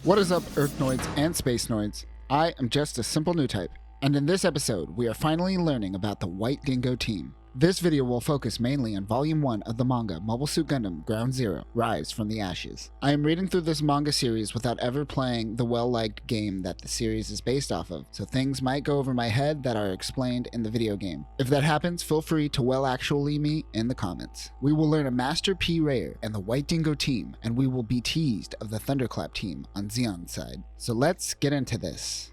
What is up, Earthnoids and Spacenoids? I am just a simple new type, and in this episode, we are finally learning about the White Dingo team. This video will focus mainly on Volume 1 of the manga Mobile Suit Gundam Ground Zero Rise from the Ashes. I am reading through this manga series without ever playing the well-liked game that the series is based off of, so things might go over my head that are explained in the video game. If that happens, feel free to actually me in the comments. We will learn a Master P Rayer and the White Dingo team, and we will be teased of the Thunderclap team on Zeon's side. So let's get into this.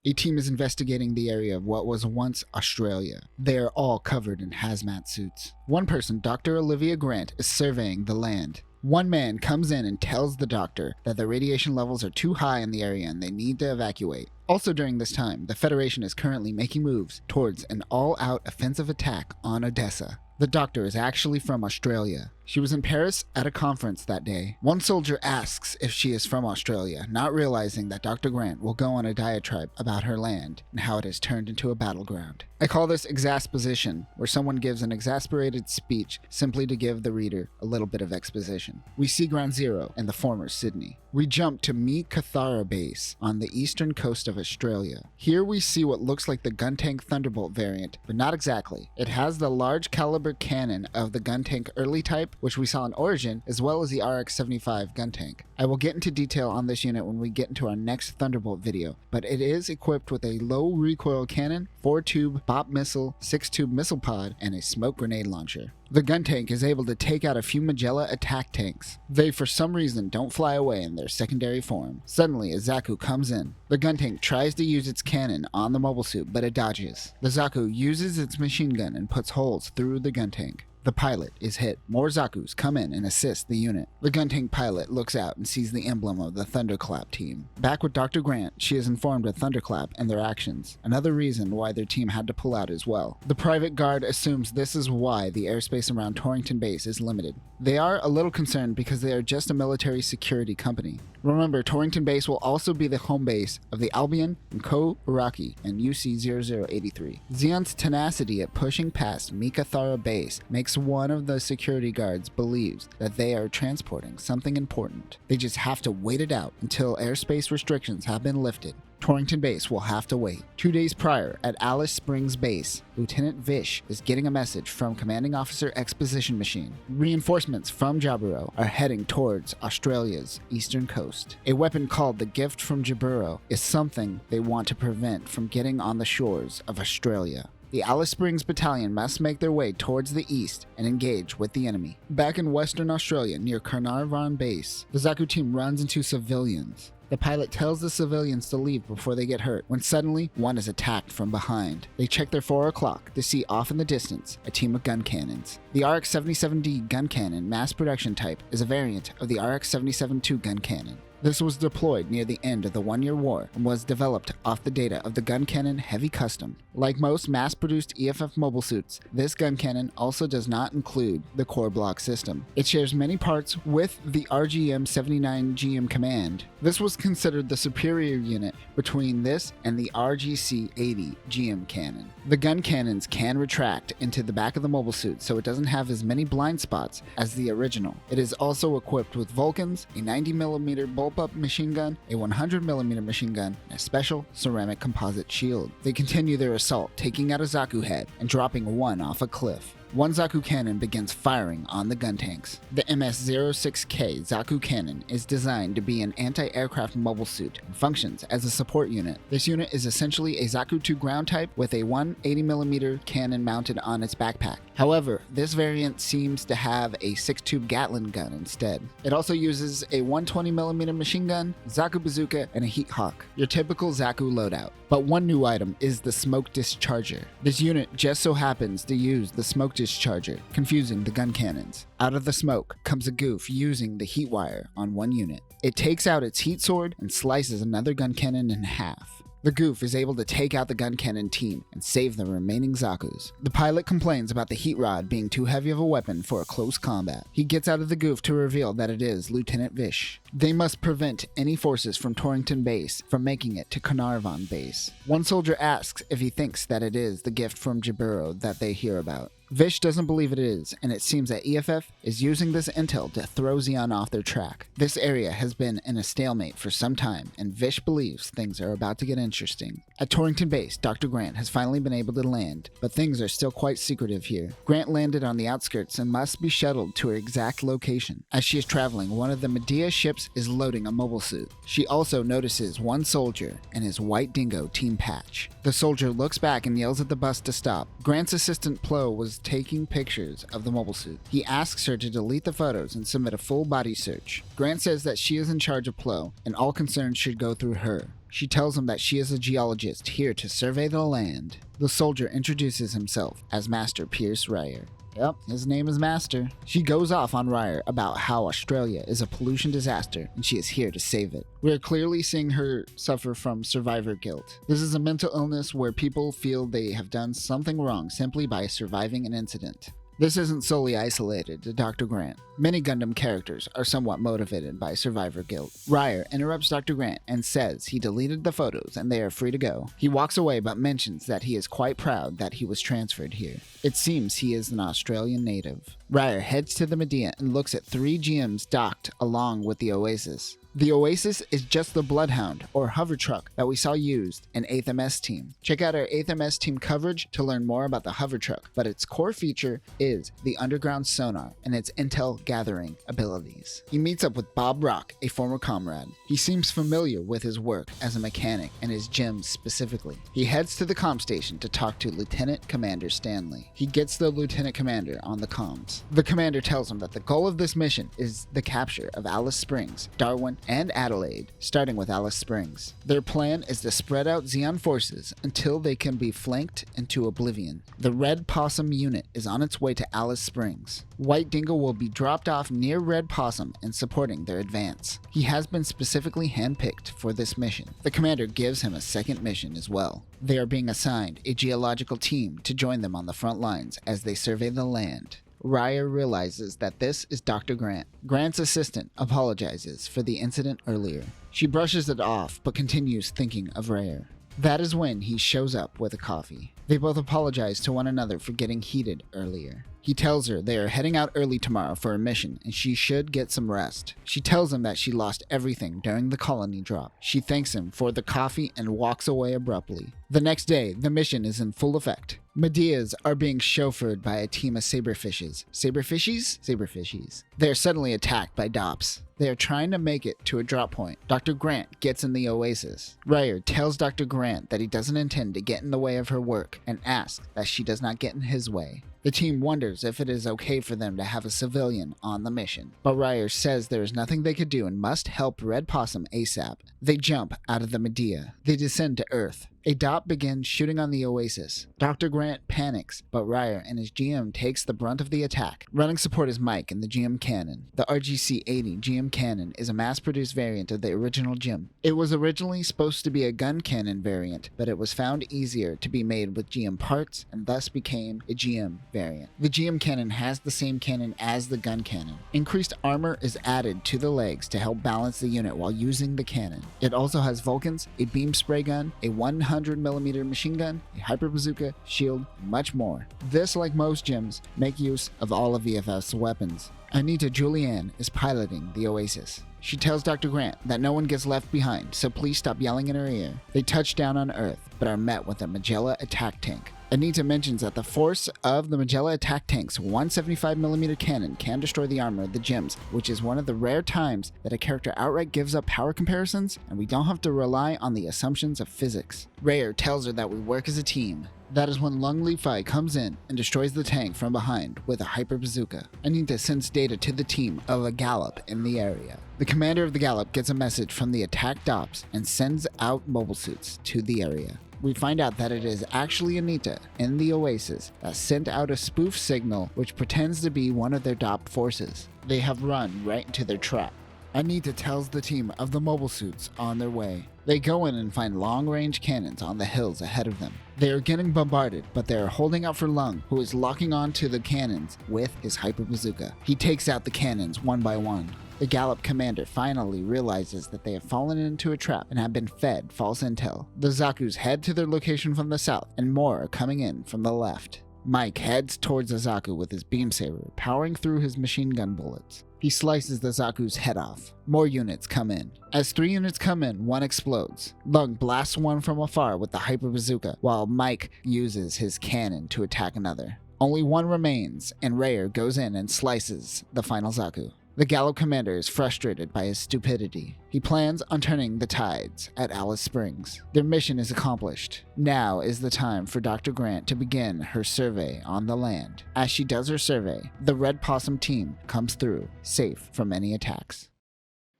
A team is investigating the area of what was once Australia. They are all covered in hazmat suits. One person, Dr. Olivia Grant, is surveying the land. One man comes in and tells the doctor that the radiation levels are too high in the area and they need to evacuate. Also during this time, the Federation is currently making moves towards an all-out offensive attack on Odessa. The doctor is actually from Australia. She was in Paris at a conference that day. One soldier asks if she is from Australia, not realizing that Dr. Grant will go on a diatribe about her land and how it has turned into a battleground. I call this exasposition, where someone gives an exasperated speech simply to give the reader a little bit of exposition. We see Ground Zero and the former Sydney. We jump to Meekatharra base on the eastern coast of Australia. Here we see what looks like the Guntank Thunderbolt variant, but not exactly. It has the large caliber cannon of the Guntank early type, which we saw in Origin, as well as the RX-75 gun tank. I will get into detail on this unit when we get into our next Thunderbolt video, but it is equipped with a low recoil cannon, 4-tube BOP missile, 6-tube missile pod, and a smoke grenade launcher. The gun tank is able to take out a few Magella attack tanks. They for some reason don't fly away in their secondary form. Suddenly a Zaku comes in. The gun tank tries to use its cannon on the mobile suit, but it dodges. The Zaku uses its machine gun and puts holes through the gun tank. The pilot is hit. More Zakus come in and assist the unit. The Guntank pilot looks out and sees the emblem of the Thunderclap team. Back with Dr. Grant, she is informed of Thunderclap and their actions, another reason why their team had to pull out as well. The private guard assumes this is why the airspace around Torrington base is limited. They are a little concerned because they are just a military security company. Remember, Torrington base will also be the home base of the Albion and Ko-Uraki and UC-0083. Zeon's tenacity at pushing past Meekatharra base makes one of the security guards believes that they are transporting something important. They just have to wait it out until airspace restrictions have been lifted. Torrington base will have to wait. 2 days prior, at Alice Springs base, Lieutenant Vish is getting a message from Commanding Officer Exposition Machine. Reinforcements from Jaburo are heading towards Australia's eastern coast. A weapon called the Gift from Jaburo is something they want to prevent from getting on the shores of Australia. The Alice Springs Battalion must make their way towards the east and engage with the enemy. Back in Western Australia near Carnarvon base, the Zaku team runs into civilians. The pilot tells the civilians to leave before they get hurt, when suddenly one is attacked from behind. They check their 4 o'clock to see off in the distance a team of gun cannons. The RX-77D gun cannon mass production type is a variant of the RX-77-2 gun cannon. This was deployed near the end of the 1-year war and was developed off the data of the gun cannon Heavy Custom. Like most mass-produced EFF mobile suits, this gun cannon also does not include the core block system. It shares many parts with the RGM-79 GM Command. This was considered the superior unit between this and the RGC-80 GM cannon. The gun cannons can retract into the back of the mobile suit, so it doesn't have as many blind spots as the original. It is also equipped with Vulcans, a 90mm bullpup machine gun, a 100mm machine gun, and a special ceramic composite shield. They continue their assault, taking out a Zaku head and dropping one off a cliff. One Zaku cannon begins firing on the gun tanks. The MS-06K Zaku cannon is designed to be an anti-aircraft mobile suit and functions as a support unit. This unit is essentially a Zaku 2 ground type with a 180mm cannon mounted on its backpack. However, this variant seems to have a 6-tube Gatling gun instead. It also uses a 120mm machine gun, Zaku bazooka, and a Heat Hawk, your typical Zaku loadout. But one new item is the smoke discharger. This unit just so happens to use the smoke discharger, confusing the gun cannons. Out of the smoke comes a goof using the heat wire on one unit. It takes out its heat sword and slices another gun cannon in half. The goof is able to take out the gun cannon team and save the remaining Zakus. The pilot complains about the heat rod being too heavy of a weapon for a close combat. He gets out of the goof to reveal that it is Lieutenant Vish. They must prevent any forces from Torrington base from making it to Carnarvon base. One soldier asks if he thinks that it is the gift from Jaburo that they hear about. Vish doesn't believe it is, and it seems that EFF is using this intel to throw Zeon off their track. This area has been in a stalemate for some time, and Vish believes things are about to get interesting. At Torrington Base, Dr. Grant has finally been able to land, but things are still quite secretive here. Grant landed on the outskirts and must be shuttled to her exact location. As she is traveling, one of the Medea ships is loading a mobile suit. She also notices one soldier and his white Dingo team patch. The soldier looks back and yells at the bus to stop. Grant's assistant Plo was taking pictures of the mobile suit. He asks her to delete the photos and submit a full body search. Grant says that she is in charge of Plo, and all concerns should go through her. She tells him that she is a geologist here to survey the land. The soldier introduces himself as Master Pierce Ryer. Yep, his name is Master. She goes off on Ryer about how Australia is a pollution disaster and she is here to save it. We are clearly seeing her suffer from survivor guilt. This is a mental illness where people feel they have done something wrong simply by surviving an incident. This isn't solely isolated to Dr. Grant. Many Gundam characters are somewhat motivated by survivor guilt. Ryer interrupts Dr. Grant and says he deleted the photos and they are free to go. He walks away but mentions that he is quite proud that he was transferred here. It seems he is an Australian native. Ryer heads to the Medea and looks at 3 GMs docked along with the Oasis. The Oasis is just the Bloodhound, or hover truck, that we saw used in 8th MS Team. Check out our 8th MS Team coverage to learn more about the hover truck, but its core feature is the underground sonar and its intel gathering abilities. He meets up with Bob Rock, a former comrade. He seems familiar with his work as a mechanic and his gems specifically. He heads to the comm station to talk to Lieutenant Commander Stanley. He gets the Lieutenant Commander on the comms. The commander tells him that the goal of this mission is the capture of Alice Springs, Darwin, and Adelaide, starting with Alice Springs. Their plan is to spread out Zeon forces until they can be flanked into oblivion. The Red Possum unit is on its way to Alice Springs. White Dingo will be dropped off near Red Possum and supporting their advance. He has been specifically handpicked for this mission. The commander gives him a second mission as well. They are being assigned a geological team to join them on the front lines as they survey the land. Ryer realizes that this is Dr. Grant. Grant's assistant apologizes for the incident earlier. She brushes it off but continues thinking of Ryer. That is when he shows up with a coffee. They both apologize to one another for getting heated earlier. He tells her they are heading out early tomorrow for a mission and she should get some rest. She tells him that she lost everything during the colony drop. She thanks him for the coffee and walks away abruptly. The next day, the mission is in full effect. Medeas are being chauffeured by a team of saberfishes. Saberfishies? They are suddenly attacked by Dops. They are trying to make it to a drop point. Dr. Grant gets in the Oasis. Ryer tells Dr. Grant that he doesn't intend to get in the way of her work and asks that she does not get in his way. The team wonders if it is okay for them to have a civilian on the mission, but Ryer says there is nothing they could do and must help Red Possum ASAP. They jump out of the Medea. They descend to Earth. A Dop begins shooting on the Oasis. Dr. Grant panics, but Ryer and his GM takes the brunt of the attack. Running support is Mike and the GM cannon. The RGC-80 GM cannon is a mass-produced variant of the original GM. It was originally supposed to be a gun cannon variant, but it was found easier to be made with GM parts and thus became a GM variant. The GM cannon has the same cannon as the gun cannon. Increased armor is added to the legs to help balance the unit while using the cannon. It also has Vulcans, a beam spray gun, a 100mm machine gun, a hyper bazooka, shield, and much more. This, like most GMs, make use of all of EFF's weapons. Anita Julianne is piloting the Oasis. She tells Dr. Grant that no one gets left behind, so please stop yelling in her ear. They touch down on Earth, but are met with a Magella attack tank. Anita mentions that the force of the Magella attack tank's 175mm cannon can destroy the armor of the GMs, which is one of the rare times that a character outright gives up power comparisons, and we don't have to rely on the assumptions of physics. Ryer tells her that we work as a team. That is when Lung Li Fai comes in and destroys the tank from behind with a hyper bazooka. Anita sends data to the team of a Gallop in the area. The commander of the Gallop gets a message from the attack Dops and sends out mobile suits to the area. We find out that it is actually Anita in the Oasis that sent out a spoof signal which pretends to be one of their Dop forces. They have run right into their trap. Anita tells the team of the mobile suits on their way. They go in and find long-range cannons on the hills ahead of them. They are getting bombarded, but they are holding out for Lung, who is locking on to the cannons with his hyper bazooka. He takes out the cannons one by one. The Gallop commander finally realizes that they have fallen into a trap and have been fed false intel. The Zaku's head to their location from the south, and more are coming in from the left. Mike heads towards the Zaku with his beam saber, powering through his machine gun bullets. He slices the Zaku's head off. More units come in. As 3 units come in, one explodes. Lung blasts one from afar with the hyper bazooka, while Mike uses his cannon to attack another. Only one remains, and Rayer goes in and slices the final Zaku. The Gallo commander is frustrated by his stupidity. He plans on turning the tides at Alice Springs. Their mission is accomplished. Now is the time for Dr. Grant to begin her survey on the land. As she does her survey, the Red Possum team comes through, safe from any attacks.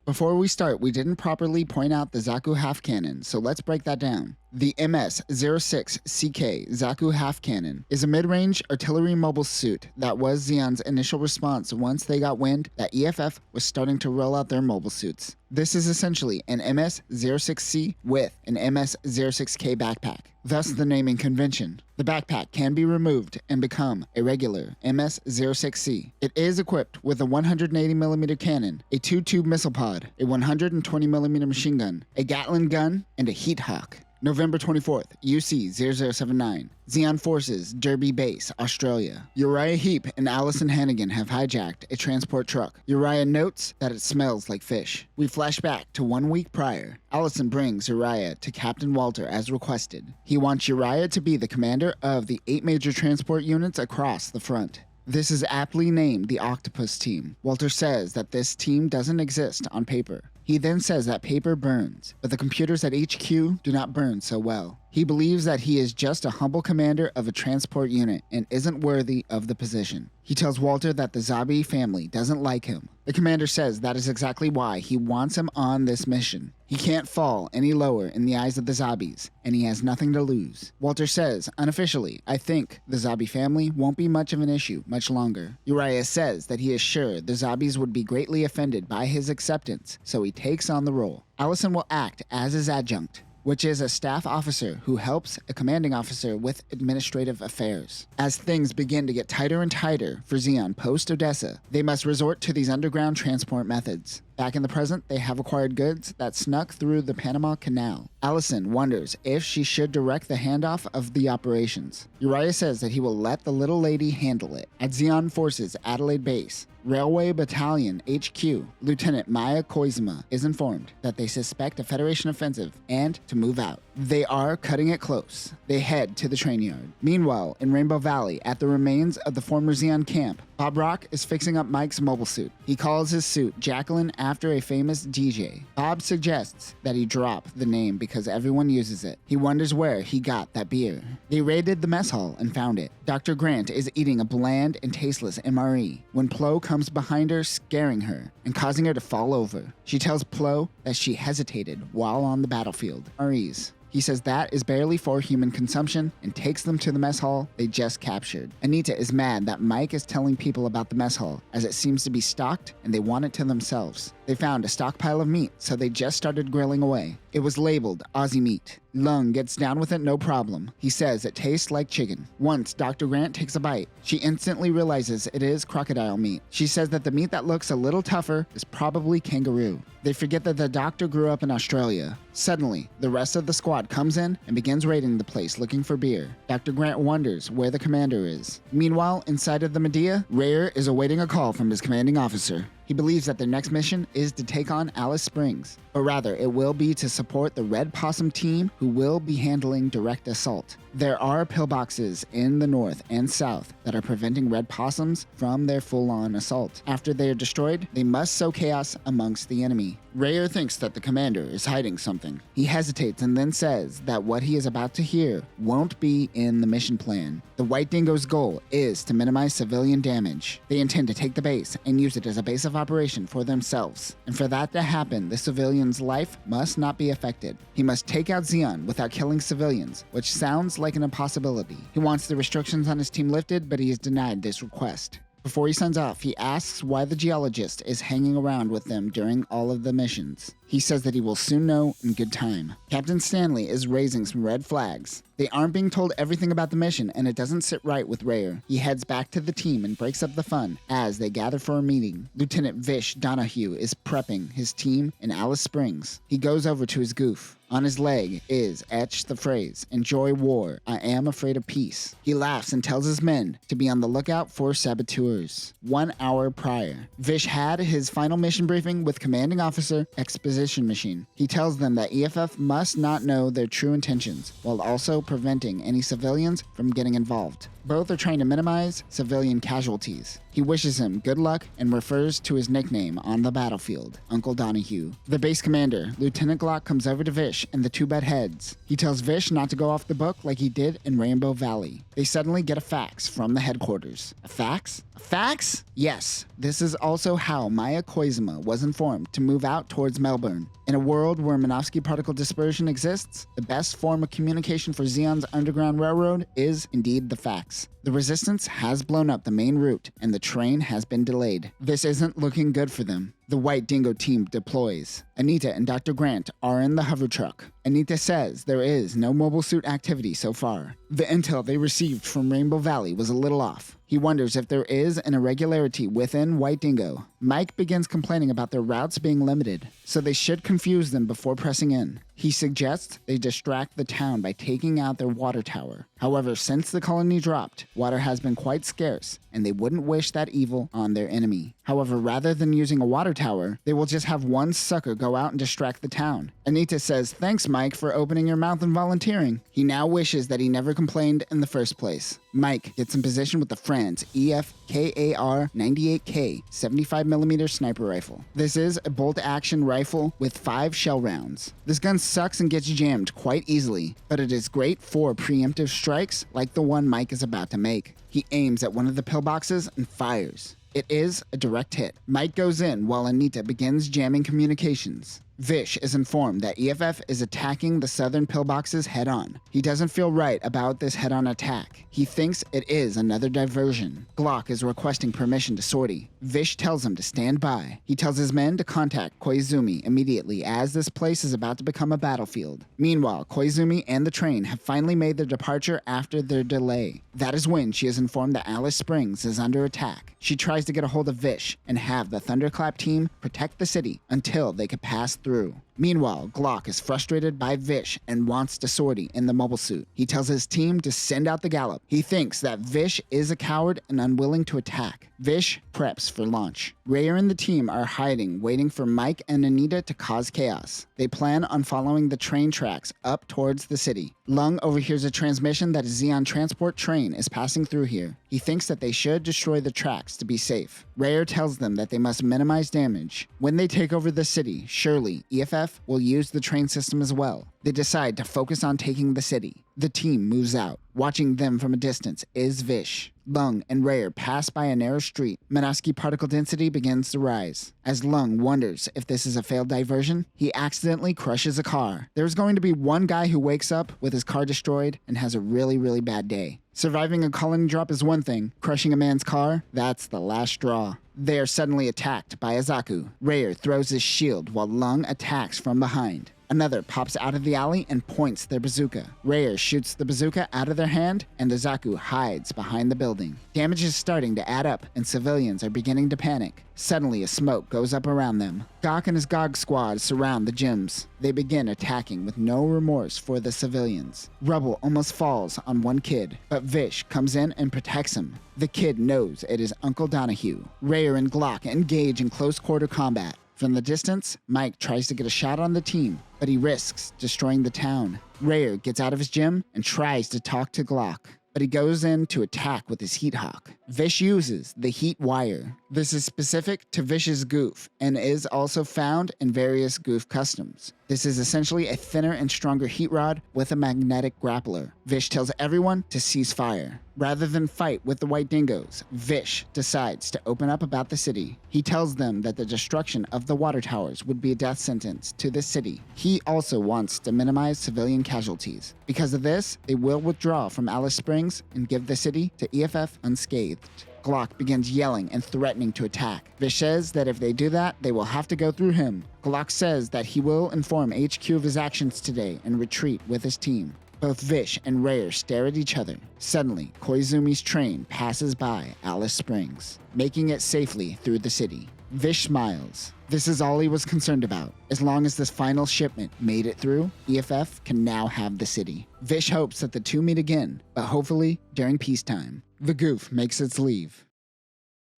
Before we start, we didn't properly point out the Zaku half cannon, so let's break that down. The MS-06CK Zaku half cannon is a mid-range artillery mobile suit that was Zeon's initial response once they got wind that EFF was starting to roll out their mobile suits. This is essentially an MS-06C with an MS-06K backpack, thus the naming convention. The backpack can be removed and become a regular MS-06C. It is equipped with a 180mm cannon, a 2-tube missile pod, a 120mm machine gun, a Gatling gun, and a Heat Hawk. November 24th, UC 0079, Zeon Forces, Derby Base, Australia. Uriah Heep and Allison Hannigan have hijacked a transport truck. Uriah notes that it smells like fish. We flash back to 1 week prior. Allison brings Uriah to Captain Walter as requested. He wants Uriah to be the commander of the 8 major transport units across the front. This is aptly named the Octopus Team. Walter says that this team doesn't exist on paper. He then says that paper burns, but the computers at HQ do not burn so well. He believes that he is just a humble commander of a transport unit and isn't worthy of the position. He tells Walter that the Zabi family doesn't like him. The commander says that is exactly why he wants him on this mission. He can't fall any lower in the eyes of the Zabis, and he has nothing to lose. Walter says, unofficially, I think the Zabi family won't be much of an issue much longer. Uriah says that he is sure the Zabis would be greatly offended by his acceptance, so he takes on the role. Allison will act as his adjunct, which is a staff officer who helps a commanding officer with administrative affairs. As things begin to get tighter and tighter for Zeon post-Odessa, they must resort to these underground transport methods. Back in the present, they have acquired goods that snuck through the Panama Canal. Allison wonders if she should direct the handoff of the operations. Uriah says that he will let the little lady handle it. At Zeon Forces Adelaide Base, Railway Battalion HQ, Lieutenant Maya Koizuma is informed that they suspect a Federation offensive and to move out. They are cutting it close. They head to the train yard. Meanwhile, in Rainbow Valley, at the remains of the former Zeon camp, Bob Rock is fixing up Mike's mobile suit. He calls his suit Jacqueline after a famous DJ. Bob suggests that he drop the name because everyone uses it. He wonders where he got that beer. They raided the mess hall and found it. Dr. Grant is eating a bland and tasteless MRE when Plo comes behind her, scaring her and causing her to fall over. She tells Plo that she hesitated while on the battlefield. MREs. He says that is barely for human consumption and takes them to the mess hall they just captured. Anita is mad that Mike is telling people about the mess hall as it seems to be stocked and they want it to themselves. They found a stockpile of meat, so they just started grilling away. It was labeled Aussie meat. Lung gets down with it no problem. He says it tastes like chicken. Once Dr. Grant takes a bite, she instantly realizes it is crocodile meat. She says that the meat that looks a little tougher is probably kangaroo. They forget that the doctor grew up in Australia. Suddenly, the rest of the squad comes in and begins raiding the place looking for beer. Dr. Grant wonders where the commander is. Meanwhile, inside of the Medea, Rayer is awaiting a call from his commanding officer. He believes that their next mission is to take on Alice Springs, but rather it will be to support the Red Possum team who will be handling direct assault. There are pillboxes in the north and south that are preventing Red Possums from their full-on assault. After they are destroyed, they must sow chaos amongst the enemy. Rayer thinks that the commander is hiding something. He hesitates and then says that what he is about to hear won't be in the mission plan. The White Dingo's goal is to minimize civilian damage. They intend to take the base and use it as a base of operation for themselves. And for that to happen, the civilian's life must not be affected. He must take out Zeon without killing civilians, which sounds like an impossibility. He wants the restrictions on his team lifted, but he is denied this request. Before he signs off, he asks why the geologist is hanging around with them during all of the missions. He says that he will soon know in good time. Captain Stanley is raising some red flags. They aren't being told everything about the mission, and it doesn't sit right with Rayer. He heads back to the team and breaks up the fun as they gather for a meeting. Lieutenant Vish Donahue is prepping his team in Alice Springs. He goes over to his goof. On his leg is etched the phrase, "Enjoy war, I am afraid of peace." He laughs and tells his men to be on the lookout for saboteurs. 1 hour prior, Vish had his final mission briefing with Commanding Officer Exposition Machine. He tells them that EFF must not know their true intentions, while also preventing any civilians from getting involved. Both are trying to minimize civilian casualties. He wishes him good luck and refers to his nickname on the battlefield, Uncle Donahue. The base commander, Lieutenant Glock, comes over to Vish and the two butt heads. He tells Vish not to go off the book like he did in Rainbow Valley. They suddenly get a fax from the headquarters. A fax? A fax? Yes, this is also how Maya Koizuma was informed to move out towards Melbourne. In a world where Minovsky particle dispersion exists, the best form of communication for Zeon's Underground Railroad is indeed the fax. The resistance has blown up the main route, and the train has been delayed. This isn't looking good for them. The White Dingo team deploys. Anita and Dr. Grant are in the hover truck. Anita says there is no mobile suit activity so far. The intel they received from Rainbow Valley was a little off. He wonders if there is an irregularity within White Dingo. Mike begins complaining about their routes being limited, so they should confuse them before pressing in. He suggests they distract the town by taking out their water tower. However, since the colony dropped, water has been quite scarce, and they wouldn't wish that evil on their enemy. However, rather than using a water tower, they will just have one sucker go out and distract the town. Anita says, "Thanks, Mike, for opening your mouth and volunteering." He now wishes that he never complained in the first place. Mike gets in position with the Franz EFKAR 98K 75mm sniper rifle. This is a bolt-action rifle with 5 shell rounds. This gun sucks and gets jammed quite easily, but it is great for preemptive strikes like the one Mike is about to make. He aims at one of the pillboxes and fires. It is a direct hit. Mike goes in while Anita begins jamming communications. Vish is informed that EFF is attacking the southern pillboxes head-on. He doesn't feel right about this head-on attack. He thinks it is another diversion. Glock is requesting permission to sortie. Vish tells him to stand by. He tells his men to contact Koizumi immediately as this place is about to become a battlefield. Meanwhile, Koizumi and the train have finally made their departure after their delay. That is when she is informed that Alice Springs is under attack. She tries to get a hold of Vish and have the Thunderclap team protect the city until they could pass through. Meanwhile, Glock is frustrated by Vish and wants to sortie in the mobile suit. He tells his team to send out the Gallop. He thinks that Vish is a coward and unwilling to attack. Vish preps for launch. Rayer and the team are hiding, waiting for Mike and Anita to cause chaos. They plan on following the train tracks up towards the city. Lung overhears a transmission that a Zeon transport train is passing through here. He thinks that they should destroy the tracks to be safe. Rayer tells them that they must minimize damage. When they take over the city, surely EFF will use the train system as well. They decide to focus on taking the city. The team moves out. Watching them from a distance is Vish. Lung and Rayer pass by a narrow street. Minovsky particle density begins to rise. As Lung wonders if this is a failed diversion, he accidentally crushes a car. There's going to be one guy who wakes up with his car destroyed and has a really bad day. Surviving a colony drop is one thing. Crushing a man's car, that's the last straw. They are suddenly attacked by a Zaku. Rayer throws his shield while Lung attacks from behind. Another pops out of the alley and points their bazooka. Rayer shoots the bazooka out of their hand, and the Zaku hides behind the building. Damage is starting to add up, and civilians are beginning to panic. Suddenly, a smoke goes up around them. Gok and his GOG squad surround the gyms. They begin attacking with no remorse for the civilians. Rubble almost falls on one kid, but Vish comes in and protects him. The kid knows it is Uncle Donahue. Rayer and Glock engage in close-quarter combat. From the distance, Mike tries to get a shot on the team, but he risks destroying the town. Rayer gets out of his gym and tries to talk to Glock, but he goes in to attack with his heat hawk. Vish uses the heat wire. This is specific to Vish's goof and is also found in various goof customs. This is essentially a thinner and stronger heat rod with a magnetic grappler. Vish tells everyone to cease fire. Rather than fight with the White Dingoes, Vish decides to open up about the city. He tells them that the destruction of the water towers would be a death sentence to this city. He also wants to minimize civilian casualties. Because of this, they will withdraw from Alice Springs and give the city to EFF unscathed. Glock begins yelling and threatening to attack. Vish says that if they do that, they will have to go through him. Glock says that he will inform HQ of his actions today and retreat with his team. Both Vish and Rare stare at each other. Suddenly, Koizumi's train passes by Alice Springs, making it safely through the city. Vish smiles. This is all he was concerned about. As long as this final shipment made it through, EFF can now have the city. Vish hopes that the two meet again, but hopefully during peacetime. The Goof makes its leave.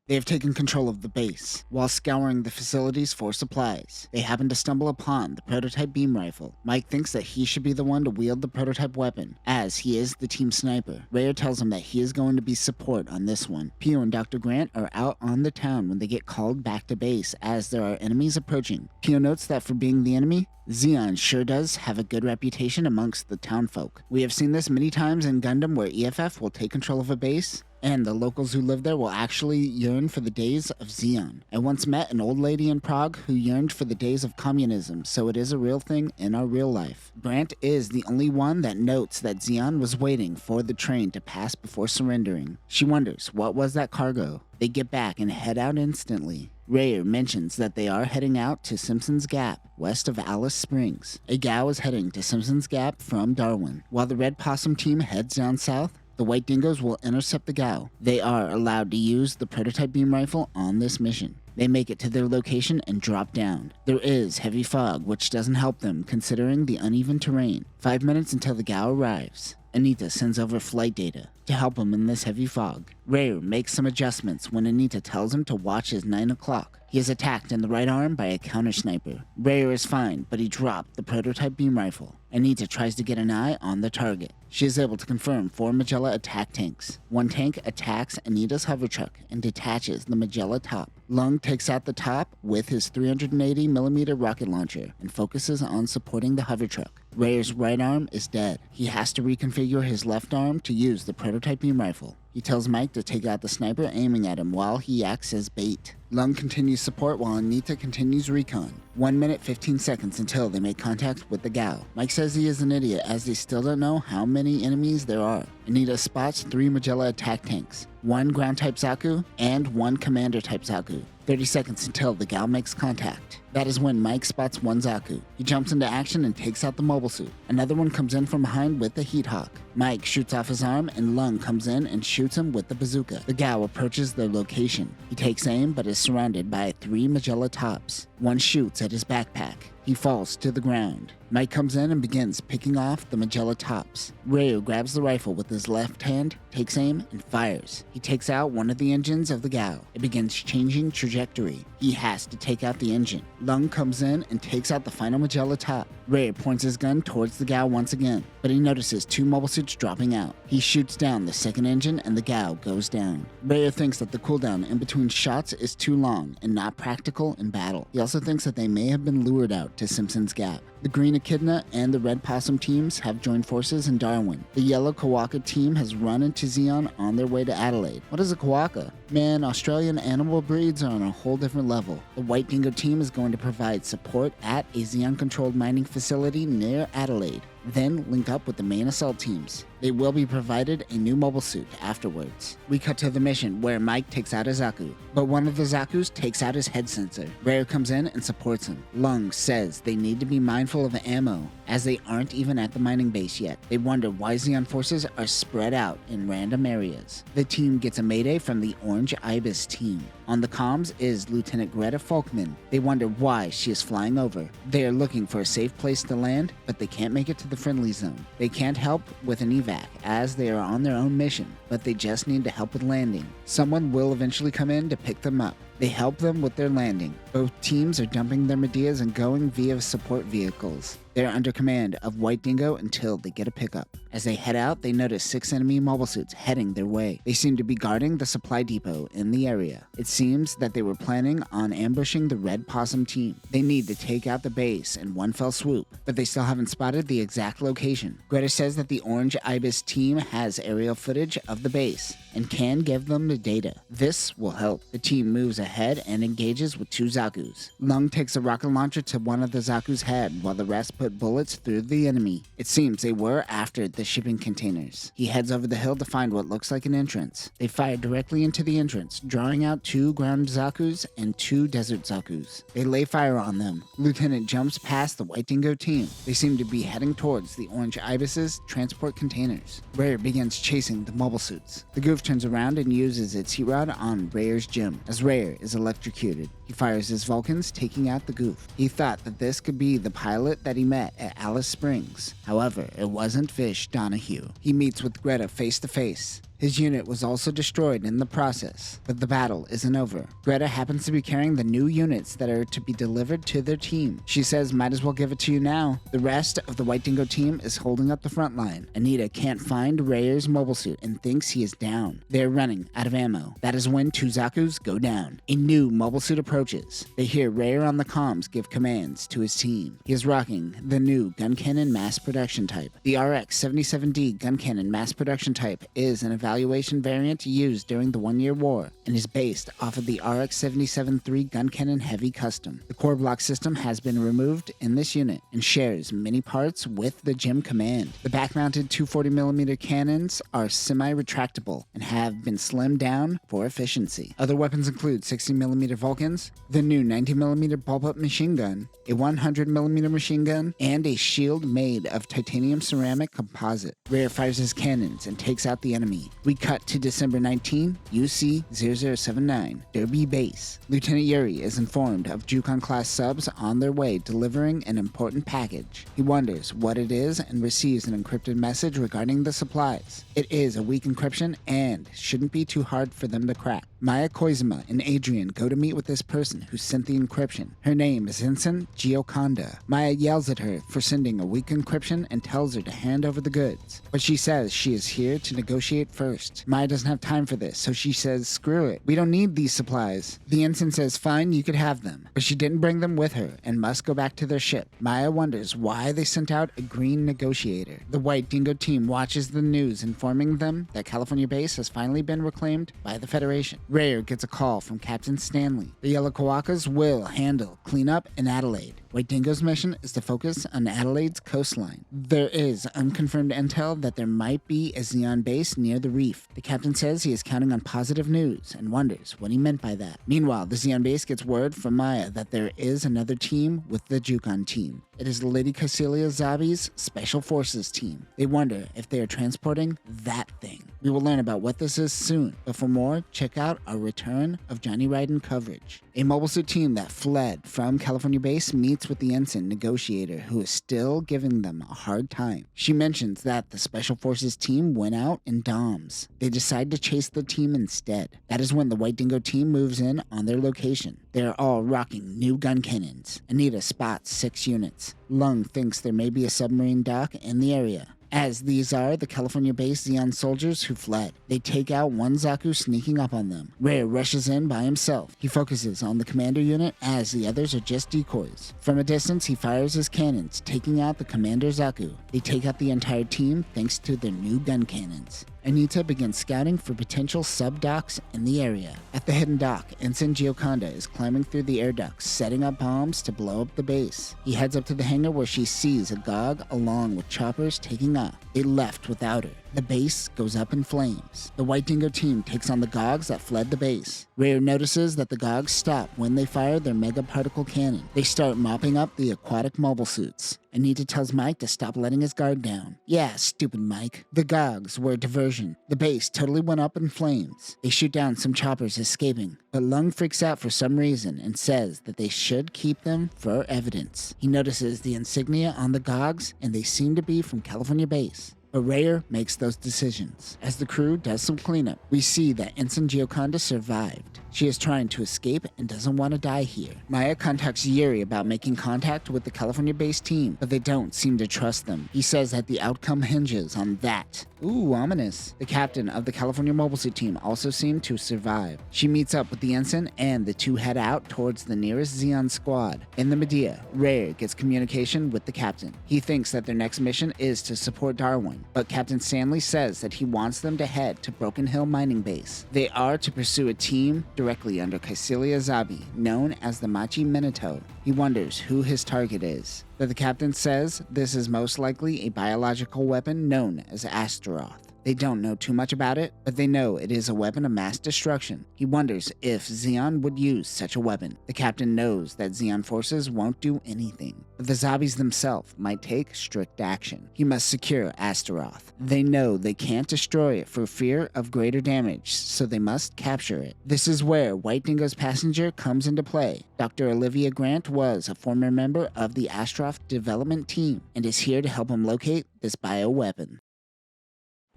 They have taken control of the base. While scouring the facilities for supplies, they happen to stumble upon the prototype beam rifle. Mike thinks that he should be the one to wield the prototype weapon, as he is the team sniper. Rare tells him that he is going to be support on this one. Pio and Dr. Grant are out on the town when they get called back to base as there are enemies approaching. Pio notes that for being the enemy, Zeon sure does have a good reputation amongst the townfolk. We have seen this many times in Gundam where EFF will take control of a base, and the locals who live there will actually yearn for the days of Zeon. I once met an old lady in Prague who yearned for the days of communism, so it is a real thing in our real life. Grant is the only one that notes that Zeon was waiting for the train to pass before surrendering. She wonders, what was that cargo? They get back and head out instantly. Rare mentions that they are heading out to Simpson's Gap, west of Alice Springs. A Gao is heading to Simpson's Gap from Darwin. While the Red Possum team heads down south, the White Dingoes will intercept the Gao. They are allowed to use the prototype beam rifle on this mission. They make it to their location and drop down. There is heavy fog, which doesn't help them considering the uneven terrain. 5 minutes until the Gao arrives. Anita sends over flight data to help him in this heavy fog. Rare makes some adjustments when Anita tells him to watch his 9 o'clock. He is attacked in the right arm by a counter sniper. Rare is fine, but he dropped the prototype beam rifle. Anita tries to get an eye on the target. She is able to confirm 4 Magella attack tanks. One tank attacks Anita's hover truck and detaches the Magella top. Lung takes out the top with his 380mm rocket launcher and focuses on supporting the hover truck. Rare's right arm is dead. He has to reconfigure his left arm to use the prototype beam rifle. He tells Mike to take out the sniper aiming at him while he acts as bait. Lung continues support while Anita continues recon. 1 minute 15 seconds until they make contact with the Gao. Mike says he is an idiot as they still don't know how many enemies there are. Anita spots 3 Magella attack tanks, 1 ground type Zaku, and 1 commander type Zaku. 30 seconds until the Gao makes contact. That is when Mike spots 1 Zaku. He jumps into action and takes out the mobile suit. Another one comes in from behind with the Heat Hawk. Mike shoots off his arm and Lung comes in and shoots him with the bazooka. The Gao approaches their location. He takes aim but is surrounded by 3 Magella tops. One shoots at his backpack. He falls to the ground. Mike comes in and begins picking off the Magella tops. Ryu grabs the rifle with his left hand, takes aim, and fires. He takes out one of the engines of the Gao. It begins changing trajectory. He has to take out the engine. Lung comes in and takes out the final Magella top. Ryu points his gun towards the Gao once again, but he notices 2 mobile suits dropping out. He shoots down the second engine and the Gao goes down. Ryu thinks that the cooldown in between shots is too long and not practical in battle. He also thinks that they may have been lured out to Simpson's Gap. The Green Echidna and the Red Possum teams have joined forces in Darwin. The Yellow Kawaka team has run into Zeon on their way to Adelaide. What is a Kawaka? Man, Australian animal breeds are on a whole different level. The White Dingo team is going to provide support at a Zeon-controlled mining facility near Adelaide, then link up with the main assault teams. They will be provided a new mobile suit afterwards. We cut to the mission where Mike takes out a Zaku, but one of the Zakus takes out his head sensor. Rare comes in and supports him. Lung says they need to be mindful of ammo, as they aren't even at the mining base yet. They wonder why Zeon forces are spread out in random areas. The team gets a mayday from the Orange Ibis team. On the comms is Lieutenant Greta Falkman. They wonder why she is flying over. They are looking for a safe place to land, but they can't make it to the friendly zone. They can't help with an evac as they are on their own mission, but they just need to help with landing. Someone will eventually come in to pick them up. They help them with their landing. Both teams are dumping their Medias and going via support vehicles. They are under command of White Dingo until they get a pickup. As they head out, they notice 6 enemy mobile suits heading their way. They seem to be guarding the supply depot in the area. It seems that they were planning on ambushing the Red Possum team. They need to take out the base in one fell swoop, but they still haven't spotted the exact location. Greta says that the Orange Ibis team has aerial footage of the base. and can give them the data. This will help. The team moves ahead and engages with 2 Zaku's. Lung takes a rocket launcher to one of the Zaku's head while the rest put bullets through the enemy. It seems they were after the shipping containers. He heads over the hill to find what looks like an entrance. They fire directly into the entrance, drawing out 2 ground Zaku's and 2 desert Zaku's. They lay fire on them. Lieutenant jumps past the White Dingo team. They seem to be heading towards the orange Ibis's transport containers. Rare begins chasing the mobile suits. The goof turns around and uses its heat rod on Rare's gym, as Rare is electrocuted. He fires his Vulcans, taking out the goof. He thought that this could be the pilot that he met at Alice Springs. However, it wasn't Fish Donahue. He meets with Greta face to face. His unit was also destroyed in the process, but the battle isn't over. Greta happens to be carrying the new units that are to be delivered to their team. She says, might as well give it to you now. The rest of the White Dingo team is holding up the front line. Anita can't find Rare's mobile suit and thinks he is down. They're running out of ammo. That is when 2 Zaku's go down. A new mobile suit approaches. They hear Rare on the comms give commands to his team. He is rocking the new gun cannon mass production type. The RX-77D gun cannon mass production type is an evaluation variant used during the One-Year War and is based off of the RX-77 gun cannon heavy custom. The core block system has been removed in this unit and shares many parts with the GEM command. The back-mounted 240mm cannons are semi-retractable and have been slimmed down for efficiency. Other weapons include 60mm Vulcans, the new 90mm bullpup machine gun, a 100mm machine gun, and a shield made of titanium ceramic composite. Rare fires his cannons and takes out the enemy. We cut to December 19, UC 0079, Derby Base. Lieutenant Yuri is informed of Jukon-class subs on their way delivering an important package. He wonders what it is and receives an encrypted message regarding the supplies. It is a weak encryption and shouldn't be too hard for them to crack. Maya Koizuma and Adrian go to meet with this person who sent the encryption. Her name is Ensign Gioconda. Maya yells at her for sending a weak encryption and tells her to hand over the goods. But she says she is here to negotiate first. Maya doesn't have time for this, so she says, screw it. We don't need these supplies. The ensign says, fine, you could have them. But she didn't bring them with her and must go back to their ship. Maya wonders why they sent out a green negotiator. The White Dingo team watches the news informing them that California base has finally been reclaimed by the Federation. Rare gets a call from Captain Stanley. The Yellow Kawakas will handle cleanup in Adelaide. White Dingo's mission is to focus on Adelaide's coastline. There is unconfirmed intel that there might be a Xeon base near the reef. The captain says he is counting on positive news and wonders what he meant by that. Meanwhile, the Xeon base gets word from Maya that there is another team with the Jukon team. It is Lady Cecilia Zabi's Special Forces team. They wonder if they are transporting that thing. We will learn about what this is soon, but for more, check out our return of Johnny Ryden coverage. A mobile suit team that fled from California base meets with the ensign negotiator who is still giving them a hard time. She mentions that the Special Forces team went out in DOMs. They decide to chase the team instead. That is when the White Dingo team moves in on their location. They are all rocking new gun cannons. Anita spots 6 units. Lung thinks there may be a submarine dock in the area, as these are the California-based Xeon soldiers who fled. They take out one Zaku sneaking up on them. Rare rushes in by himself. He focuses on the commander unit as the others are just decoys. From a distance, he fires his cannons, taking out the commander Zaku. They take out the entire team thanks to their new gun cannons. Anita begins scouting for potential sub-docks in the area. At the hidden dock, Ensign Gioconda is climbing through the air ducts, setting up bombs to blow up the base. He heads up to the hangar where she sees a GOG along with choppers taking off. They left without her. The base goes up in flames. The White Dingo team takes on the GOGs that fled the base. Rare notices that the GOGs stop when they fire their mega particle cannon. They start mopping up the aquatic mobile suits. Anita tells Mike to stop letting his guard down. Yeah, stupid Mike. The GOGs were a diversion. The base totally went up in flames. They shoot down some choppers escaping, but Lung freaks out for some reason and says that they should keep them for evidence. He notices the insignia on the GOGs and they seem to be from California base. But Rare makes those decisions. As the crew does some cleanup, we see that Ensign Gioconda survived. She is trying to escape and doesn't want to die here. Maya contacts Yuri about making contact with the California-based team, but they don't seem to trust them. He says that the outcome hinges on that. Ooh, ominous. The captain of the California Mobile Suit team also seemed to survive. She meets up with the ensign and the two head out towards the nearest Zeon squad. In the Medea, Rare gets communication with the captain. He thinks that their next mission is to support Darwin, but Captain Stanley says that he wants them to head to Broken Hill mining base. They are to pursue a team directly under Kycilia Zabi, known as the Machi Minato. He wonders who his target is, but the captain says this is most likely a biological weapon known as Astaroth. They don't know too much about it, but they know it is a weapon of mass destruction. He wonders if Zeon would use such a weapon. The captain knows that Zeon forces won't do anything, but the zombies themselves might take strict action. He must secure Astaroth. They know they can't destroy it for fear of greater damage, so they must capture it. This is where White Dingo's passenger comes into play. Dr. Olivia Grant was a former member of the Astaroth development team and is here to help him locate this bioweapon.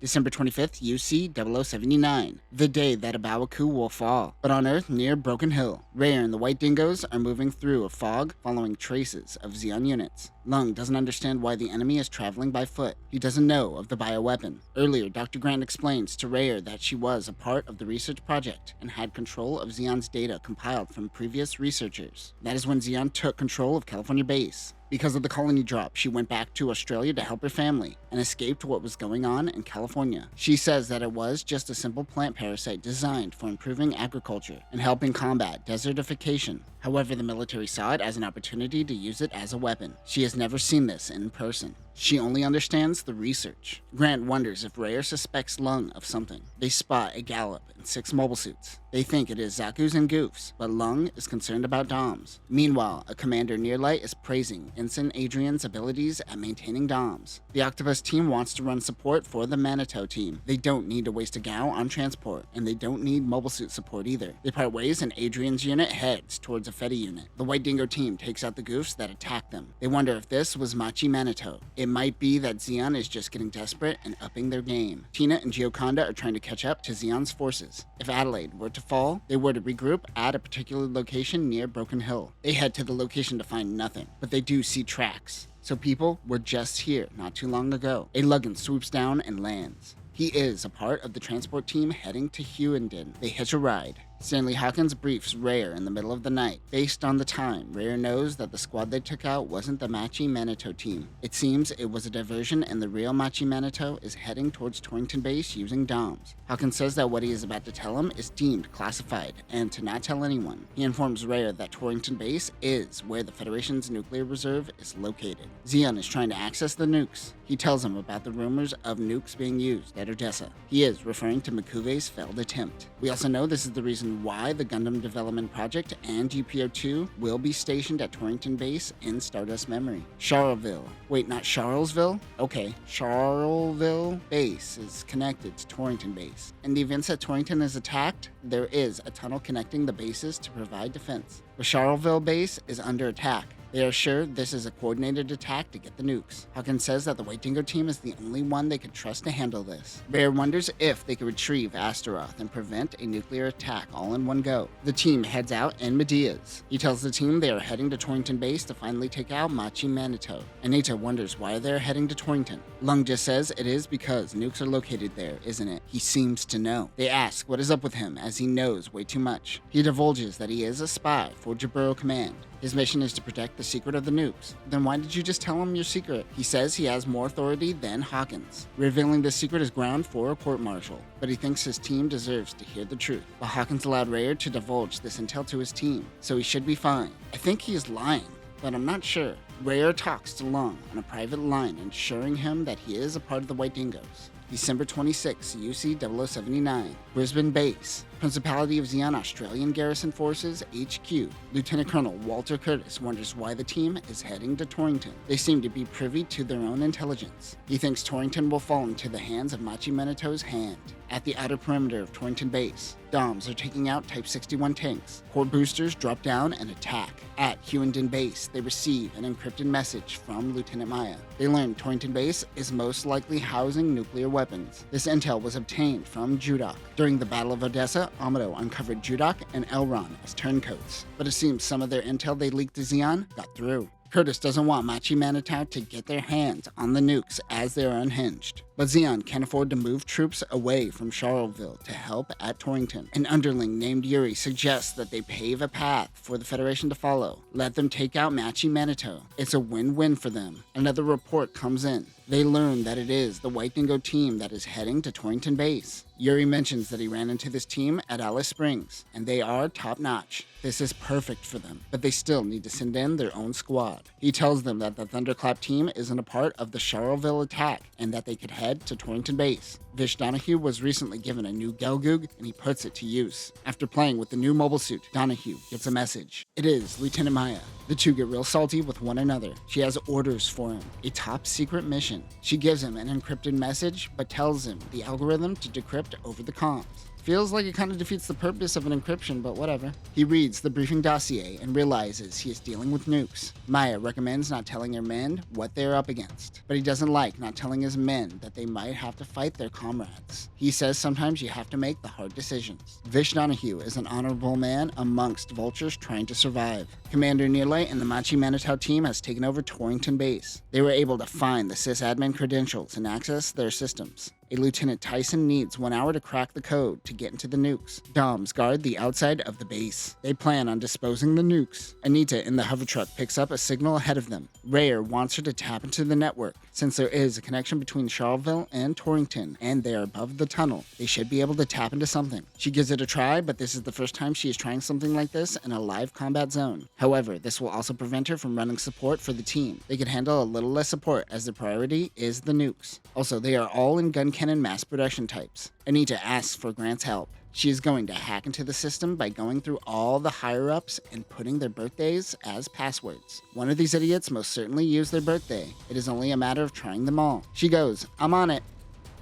December 25th, UC 0079, the day that Abawaku will fall. But on Earth, near Broken Hill, Rare and the White Dingoes are moving through a fog following traces of Zeon units. Lung doesn't understand why the enemy is traveling by foot. He doesn't know of the bioweapon. Earlier, Dr. Grant explains to Rare that she was a part of the research project and had control of Zeon's data compiled from previous researchers. That is when Zeon took control of California base. Because of the colony drop, she went back to Australia to help her family and escaped what was going on in California. She says that it was just a simple plant parasite designed for improving agriculture and helping combat desertification. However, the military saw it as an opportunity to use it as a weapon. She has never seen this in person. She only understands the research. Grant wonders if Rare suspects Lung of something. They spot a Gallop in 6 mobile suits. They think it is Zaku's and Goof's, but Lung is concerned about Dom's. Meanwhile, a Commander Nearlight is praising Ensign Adrian's abilities at maintaining Doms. The Octopus team wants to run support for the Manitou team. They don't need to waste a Gao on transport, and they don't need mobile suit support either. They part ways and Adrian's unit heads towards a Fetty unit. The White Dingo team takes out the Goofs that attack them. They wonder if this was Machi Manitou. It might be that Zeon is just getting desperate and upping their game. Tina and Gioconda are trying to catch up to Zeon's forces. If Adelaide were to fall, they were to regroup at a particular location near Broken Hill. They head to the location to find nothing, but they do see tracks. So people were just here not too long ago. A Luggin swoops down and lands. He is a part of the transport team heading to Hughenden. They hitch a ride. Stanley Hawkins briefs Rare in the middle of the night. Based on the time, Rare knows that the squad they took out wasn't the Machi Manitou team. It seems it was a diversion and the real Machi Manitou is heading towards Torrington base using DOMs. Hawkins says that what he is about to tell him is deemed classified and to not tell anyone. He informs Rare that Torrington base is where the Federation's nuclear reserve is located. Zeon is trying to access the nukes. He tells him about the rumors of nukes being used at Odessa. He is referring to Mikuve's failed attempt. We also know this is the reason why the Gundam development project and UPO-2 will be stationed at Torrington base in Stardust Memory. Charleville. Wait, not Charlesville? Okay, Charleville base is connected to Torrington base. In the events that Torrington is attacked, there is a tunnel connecting the bases to provide defense. The Charleville base is under attack. They are sure this is a coordinated attack to get the nukes. Hawkins says that the White Dingo team is the only one they could trust to handle this. Rare wonders if they could retrieve Astaroth and prevent a nuclear attack all in one go. The team heads out in Medea's. He tells the team they are heading to Torrington base to finally take out Machi Manitou. Anita wonders why they're heading to Torrington. Lung just says it is because nukes are located there, isn't it? He seems to know. They ask what is up with him as he knows way too much. He divulges that he is a spy for Jaburo Command. His mission is to protect the secret of the nukes. Then why did you just tell him your secret? He says he has more authority than Hawkins. Revealing this secret is ground for a court-martial, but he thinks his team deserves to hear the truth. But Hawkins allowed Rare to divulge this intel to his team, so he should be fine. I think he is lying, but I'm not sure. Rare talks to Lung on a private line, ensuring him that he is a part of the White Dingoes. December 26, UC 0079, Brisbane Base. Principality of Zeon Australian Garrison Forces, HQ. Lieutenant Colonel Walter Curtis wonders why the team is heading to Torrington. They seem to be privy to their own intelligence. He thinks Torrington will fall into the hands of Machi Manitou's hand. At the outer perimeter of Torrington Base, DOMs are taking out Type 61 tanks. Core boosters drop down and attack. At Hughenden Base, they receive an encrypted message from Lieutenant Maya. They learn Torrington Base is most likely housing nuclear weapons. This intel was obtained from Judok. During the Battle of Odessa, Amado uncovered Judok and Elron as turncoats, but it seems some of their intel they leaked to Zeon got through. Curtis doesn't want Machi Manitau to get their hands on the nukes as they are unhinged. But Zeon can't afford to move troops away from Charleville to help at Torrington. An underling named Yuri suggests that they pave a path for the Federation to follow. Let them take out Machi Manitau. It's a win-win for them. Another report comes in. They learn that it is the White Dingo team that is heading to Torrington Base. Yuri mentions that he ran into this team at Alice Springs, and they are top-notch. This is perfect for them, but they still need to send in their own squad. He tells them that the Thunderclap team isn't a part of the Charleville attack, and that they could head to Torrington Base. Vish Donahue was recently given a new Gelgoog, and he puts it to use. After playing with the new mobile suit, Donahue gets a message. It is Lieutenant Maya. The two get real salty with one another. She has orders for him, a top secret mission. She gives him an encrypted message, but tells him the algorithm to decrypt over the comms. Feels like it kind of defeats the purpose of an encryption, but whatever. He reads the briefing dossier and realizes he is dealing with nukes. Maya recommends not telling her men what they are up against, but he doesn't like not telling his men that they might have to fight their comrades. He says sometimes you have to make the hard decisions. Vish Donahue is an honorable man amongst vultures trying to survive. Commander Nearlight and the Machi Manitau team has taken over Torrington Base. They were able to find the sysadmin credentials and access their systems. A Lieutenant Tyson needs 1 hour to crack the code to get into the nukes. Doms guard the outside of the base. They plan on disposing the nukes. Anita in the hover truck picks up a signal ahead of them. Rayer wants her to tap into the network. Since there is a connection between Charleville and Torrington, and they are above the tunnel, they should be able to tap into something. She gives it a try, but this is the first time she is trying something like this in a live combat zone. However, this will also prevent her from running support for the team. They could handle a little less support as their priority is the nukes. Also, they are all in gun cannon mass production types. Anita asks for Grant's help. She is going to hack into the system by going through all the higher-ups and putting their birthdays as passwords. One of these idiots most certainly used their birthday. It is only a matter of trying them all. She goes, "I'm on it."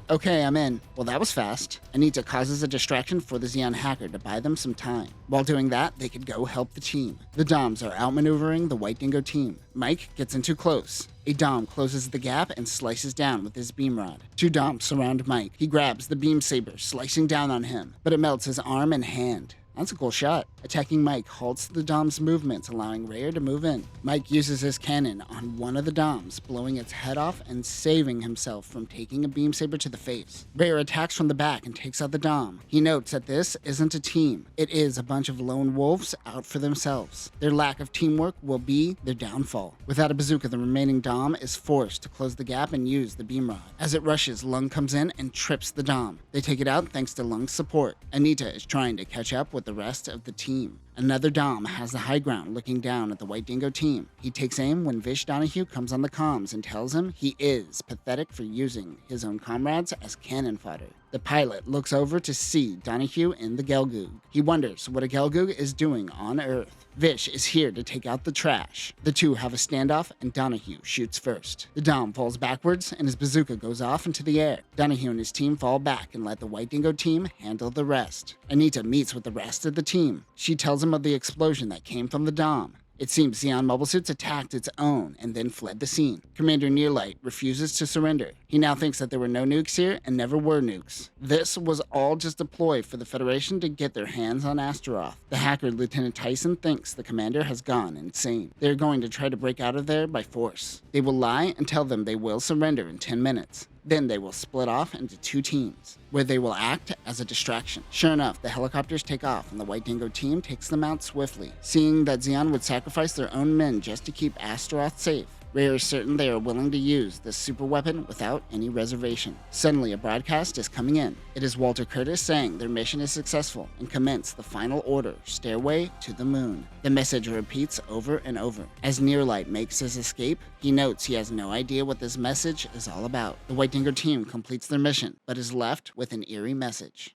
Okay, I'm in. Well, that was fast. Anita causes a distraction for the Zeon hacker to buy them some time. While doing that, they could go help the team. The Doms are outmaneuvering the White Dingo team. Mike gets in too close. A Dom closes the gap and slices down with his beam rod. Two Doms surround Mike. He grabs the beam saber, slicing down on him, but it melts his arm and hand. That's a cool shot. Attacking Mike halts the Dom's movements, allowing Rayer to move in. Mike uses his cannon on one of the Doms, blowing its head off and saving himself from taking a beam saber to the face. Rayer attacks from the back and takes out the Dom. He notes that this isn't a team. It is a bunch of lone wolves out for themselves. Their lack of teamwork will be their downfall. Without a bazooka, the remaining Dom is forced to close the gap and use the beam rod. As it rushes, Lung comes in and trips the Dom. They take it out thanks to Lung's support. Anita is trying to catch up with the rest of the team. Another Dom has the high ground looking down at the White Dingo team. He takes aim when Vish Donahue comes on the comms and tells him he is pathetic for using his own comrades as cannon fodder. The pilot looks over to see Donahue in the Gelgoog. He wonders what a Gelgoog is doing on Earth. Vish is here to take out the trash. The two have a standoff and Donahue shoots first. The Dom falls backwards and his bazooka goes off into the air. Donahue and his team fall back and let the White Dingo team handle the rest. Anita meets with the rest of the team. She tells him of the explosion that came from the Dom. It seems Zeon Mobile Suits attacked its own and then fled the scene. Commander Nearlight refuses to surrender. He now thinks that there were no nukes here and never were nukes. This was all just a ploy for the Federation to get their hands on Astaroth. The hacker, Lieutenant Tyson, thinks the commander has gone insane. They are going to try to break out of there by force. They will lie and tell them they will surrender in 10 minutes. Then they will split off into two teams, where they will act as a distraction. Sure enough, the helicopters take off and the White Dingo team takes them out swiftly. Seeing that Zeon would sacrifice their own men just to keep Astaroth safe, Rayer is certain they are willing to use this super weapon without any reservation. Suddenly, a broadcast is coming in. It is Walter Curtis saying their mission is successful and commence the final order, Stairway to the Moon. The message repeats over and over. As Nearlight makes his escape, he notes he has no idea what this message is all about. The White Dingo team completes their mission, but is left with an eerie message.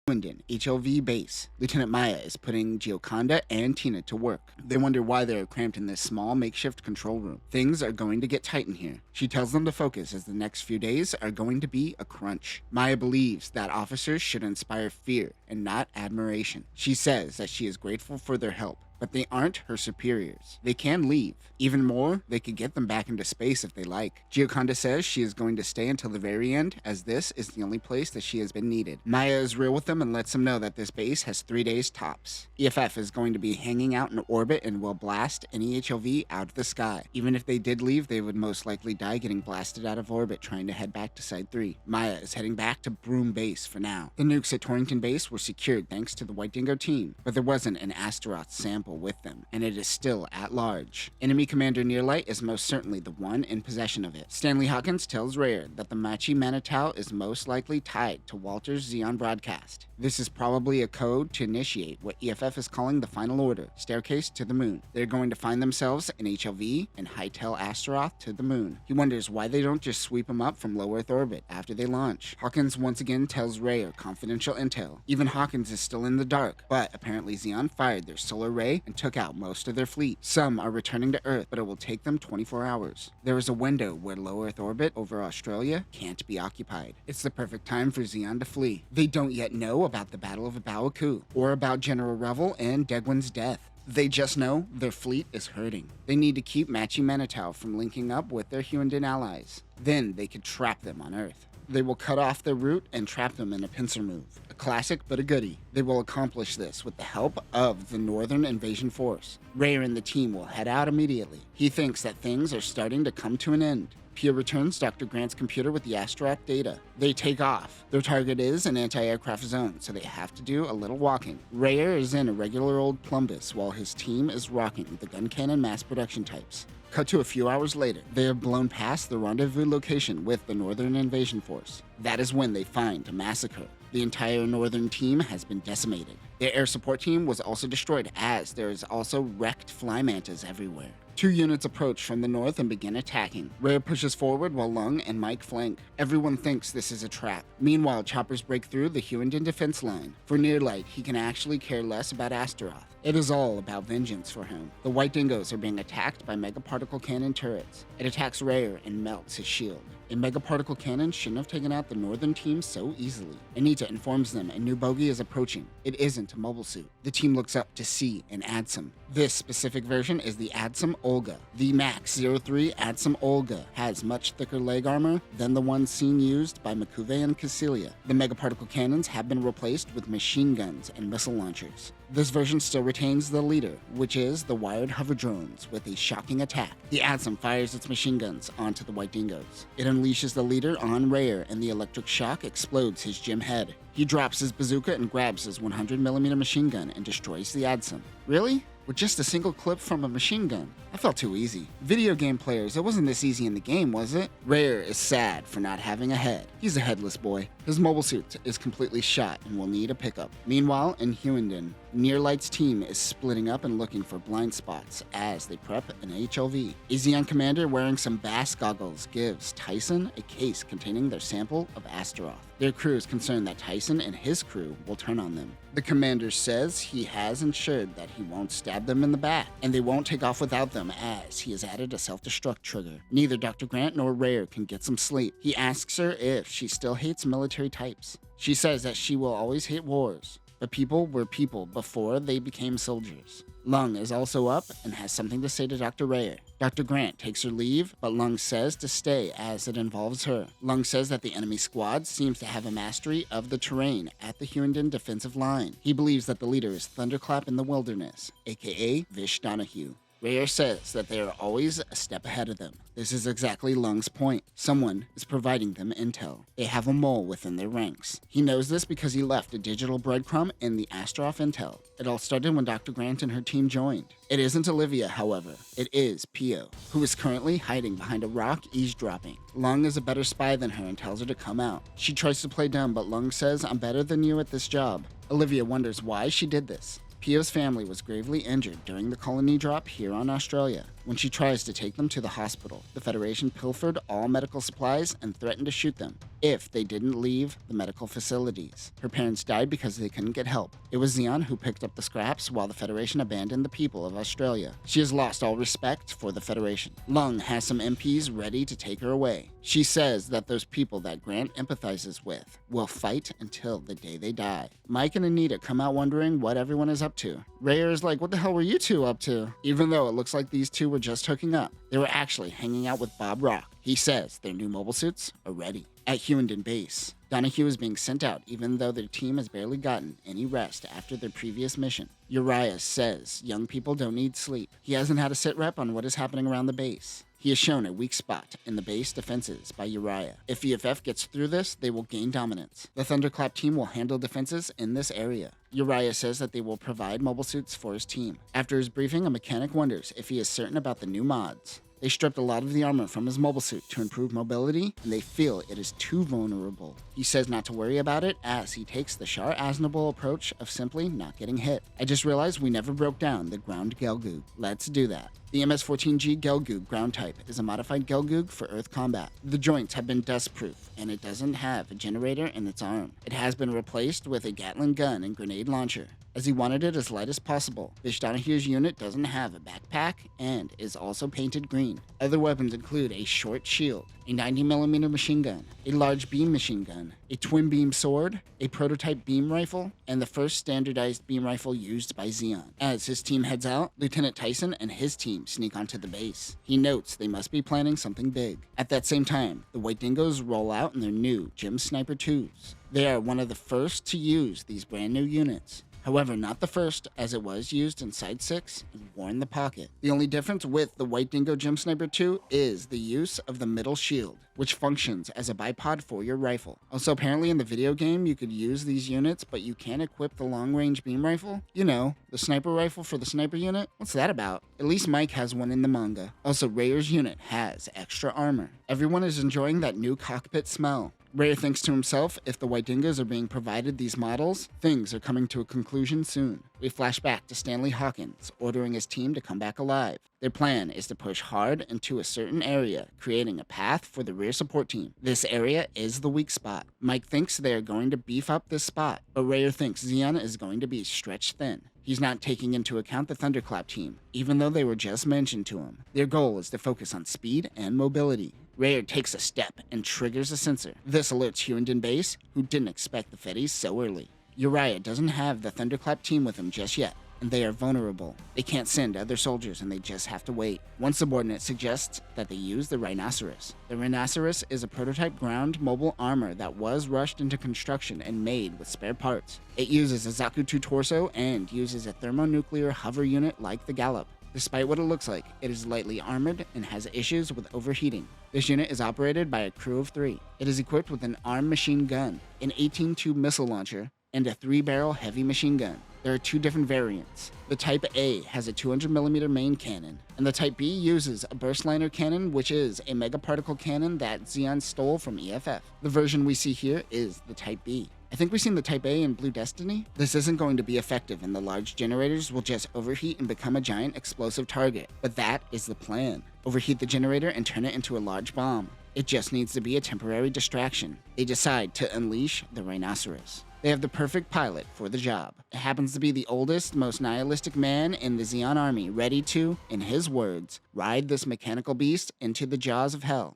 Hughenden, HLV base. Lieutenant Maya is putting Gioconda and Tina to work. They wonder why they are cramped in this small makeshift control room. Things are going to get tight in here. She tells them to focus as the next few days are going to be a crunch. Maya believes that officers should inspire fear and not admiration. She says that she is grateful for their help. but they aren't her superiors. They can leave. Even more, they could get them back into space if they like. Gioconda says she is going to stay until the very end, as this is the only place that she has been needed. Maya is real with them and lets them know that this base has 3 days tops. EFF is going to be hanging out in orbit and will blast any HLV out of the sky. Even if they did leave, they would most likely die getting blasted out of orbit trying to head back to Side 3. Maya is heading back to Broom Base for now. The nukes at Torrington Base were secured thanks to the White Dingo team, but there wasn't an Astaroth sample with them, and it is still at large. Enemy Commander Nearlight is most certainly the one in possession of it. Stanley Hawkins tells Rare that the Machi Manitau is most likely tied to Walter's Xeon broadcast. This is probably a code to initiate what EFF is calling the Final Order, Staircase to the Moon. They're going to find themselves in HLV and hightail Astaroth to the moon. He wonders why they don't just sweep him up from low Earth orbit after they launch. Hawkins once again tells Rare confidential intel. Even Hawkins is still in the dark, but apparently Xeon fired their solar ray and took out most of their fleet. Some are returning to Earth, but it will take them 24 hours. There is a window where low Earth orbit over Australia can't be occupied. It's the perfect time for Xeon to flee. They don't yet know about the Battle of Baoku or about General Revel and Degwin's death. They just know their fleet is hurting. They need to keep Machi Manitau from linking up with their Hughenden allies. Then they could trap them on Earth. They will cut off their route and trap them in a pincer move. A classic, but a goodie. They will accomplish this with the help of the Northern Invasion Force. Rare and the team will head out immediately. He thinks that things are starting to come to an end. Pia returns Dr. Grant's computer with the Astaroth data. They take off. Their target is an anti-aircraft zone, so they have to do a little walking. Rare is in a regular old Plumbus while his team is rocking the gun cannon mass production types. Cut to a few hours later, they have blown past the rendezvous location with the Northern Invasion Force. That is when they find a massacre. The entire Northern team has been decimated. Their air support team was also destroyed, as there is also wrecked fly mantas everywhere. 2 units approach from the north and begin attacking. Rare pushes forward while Lung and Mike flank. Everyone thinks this is a trap. Meanwhile, choppers break through the Hughenden defense line. For Nearlight, he can actually care less about Astaroth. It is all about vengeance for him. The White Dingoes are being attacked by megaparticle cannon turrets. It attacks Rare and melts his shield. A megaparticle cannon shouldn't have taken out the Northern team so easily. Anita informs them a new bogey is approaching. It isn't a mobile suit. The team looks up to see an Adsum. This specific version is the Adsum Olga. The Max 03 Adsum Olga has much thicker leg armor than the one seen used by Makuve and Cassilia. The megaparticle cannons have been replaced with machine guns and missile launchers. This version still retains the leader, which is the wired hover drones, with a shocking attack. The Adsum fires its machine guns onto the White Dingoes. It unleashes the leader on Rare, and the electric shock explodes his gym head. He drops his bazooka and grabs his 100mm machine gun and destroys the Adsum. Really? With just a single clip from a machine gun? That felt too easy. Video game players, it wasn't this easy in the game, was it? Rare is sad for not having a head. He's a headless boy. His mobile suit is completely shot and will need a pickup. Meanwhile, in Hughenden, Nearlight's team is splitting up and looking for blind spots as they prep an HLV. A Xeon commander wearing some bass goggles gives Tyson a case containing their sample of Astaroth. Their crew is concerned that Tyson and his crew will turn on them. The commander says he has ensured that he won't stab them in the back, and they won't take off without them as he has added a self-destruct trigger. Neither Dr. Grant nor Rare can get some sleep. He asks her if she still hates military types. She says that she will always hate wars, but people were people before they became soldiers. Lung is also up and has something to say to Dr. Rare. Dr. Grant takes her leave, but Lung says to stay as it involves her. Lung says that the enemy squad seems to have a mastery of the terrain at the Hughenden defensive line. He believes that the leader is Thunderclap in the Wilderness, aka Vish Donahue. Rare says that they are always a step ahead of them. This is exactly Lung's point. Someone is providing them intel. They have a mole within their ranks. He knows this because he left a digital breadcrumb in the Astaroth intel. It all started when Dr. Grant and her team joined. It isn't Olivia, however. It is Pio, who is currently hiding behind a rock eavesdropping. Lung is a better spy than her and tells her to come out. She tries to play dumb, but Lung says, "I'm better than you at this job." Olivia wonders why she did this. Pio's family was gravely injured during the colony drop here on Australia. When she tries to take them to the hospital, the Federation pilfered all medical supplies and threatened to shoot them if they didn't leave the medical facilities. Her parents died because they couldn't get help. It was Xeon who picked up the scraps while the Federation abandoned the people of Australia. She has lost all respect for the Federation. Lung has some MPs ready to take her away. She says that those people that Grant empathizes with will fight until the day they die. Mike and Anita come out wondering what everyone is up to. Rayer is like, what the hell were you two up to? Even though it looks like these two were just hooking up, they were actually hanging out with Bob Rock. He says their new mobile suits are ready. At Hughenden base, Donahue is being sent out even though their team has barely gotten any rest after their previous mission. Uriah says young people don't need sleep. He hasn't had a sit rep on what is happening around the base. He is shown a weak spot in the base defenses by Uriah. If EFF gets through this, they will gain dominance. The Thunderclap team will handle defenses in this area. Uriah says that they will provide mobile suits for his team. After his briefing, a mechanic wonders if he is certain about the new mods. They stripped a lot of the armor from his mobile suit to improve mobility, and they feel it is too vulnerable. He says not to worry about it as he takes the Shar Aznable approach of simply not getting hit. I just realized we never broke down the ground Gelgoog. Let's do that. The MS-14G Gelgoog ground type is a modified Gelgoog for Earth combat. The joints have been dust-proof, and it doesn't have a generator in its arm. It has been replaced with a Gatling gun and grenade launcher, as he wanted it as light as possible. Bish Donahue's unit doesn't have a backpack and is also painted green. Other weapons include a short shield, a 90mm machine gun, a large beam machine gun, a twin beam sword, a prototype beam rifle, and the first standardized beam rifle used by Zeon. As his team heads out, Lieutenant Tyson and his team sneak onto the base. He notes they must be planning something big. At that same time, the White Dingoes roll out in their new Gem Sniper 2s. They are one of the first to use these brand new units. However, not the first, as it was used in Side 6 and War in the Pocket. The only difference with the White Dingo Gem Sniper 2 is the use of the middle shield, which functions as a bipod for your rifle. Also, apparently in the video game, you could use these units, but you can't equip the long-range beam rifle. You know, the sniper rifle for the sniper unit? What's that about? At least Mike has one in the manga. Also, Rayer's unit has extra armor. Everyone is enjoying that new cockpit smell. Rayer thinks to himself, if the White Dingoes are being provided these models, things are coming to a conclusion soon. We flash back to Stanley Hawkins, ordering his team to come back alive. Their plan is to push hard into a certain area, creating a path for the rear support team. This area is the weak spot. Mike thinks they are going to beef up this spot, but Rayer thinks Zeon is going to be stretched thin. He's not taking into account the Thunderclap team, even though they were just mentioned to him. Their goal is to focus on speed and mobility. Rayer takes a step and triggers a sensor. This alerts Hughenden base, who didn't expect the Fetties so early. Uriah doesn't have the Thunderclap team with him just yet, and they are vulnerable. They can't send other soldiers and they just have to wait. One subordinate suggests that they use the Rhinoceros. The Rhinoceros is a prototype ground mobile armor that was rushed into construction and made with spare parts. It uses a Zaku 2 torso and uses a thermonuclear hover unit like the Gallop. Despite what it looks like, it is lightly armored and has issues with overheating. This unit is operated by a crew of 3. It is equipped with an armed machine gun, an 18-tube missile launcher, and a 3-barrel heavy machine gun. There are 2 different variants. The Type A has a 200mm main cannon, and the Type B uses a burstliner cannon, which is a megaparticle cannon that Zeon stole from EFF. The version we see here is the Type B. I think we've seen the Type A in Blue Destiny. This isn't going to be effective, and the large generators will just overheat and become a giant explosive target. But that is the plan. Overheat the generator and turn it into a large bomb. It just needs to be a temporary distraction. They decide to unleash the Rhinoceros. They have the perfect pilot for the job. It happens to be the oldest, most nihilistic man in the Zeon army, ready to, in his words, ride this mechanical beast into the jaws of hell.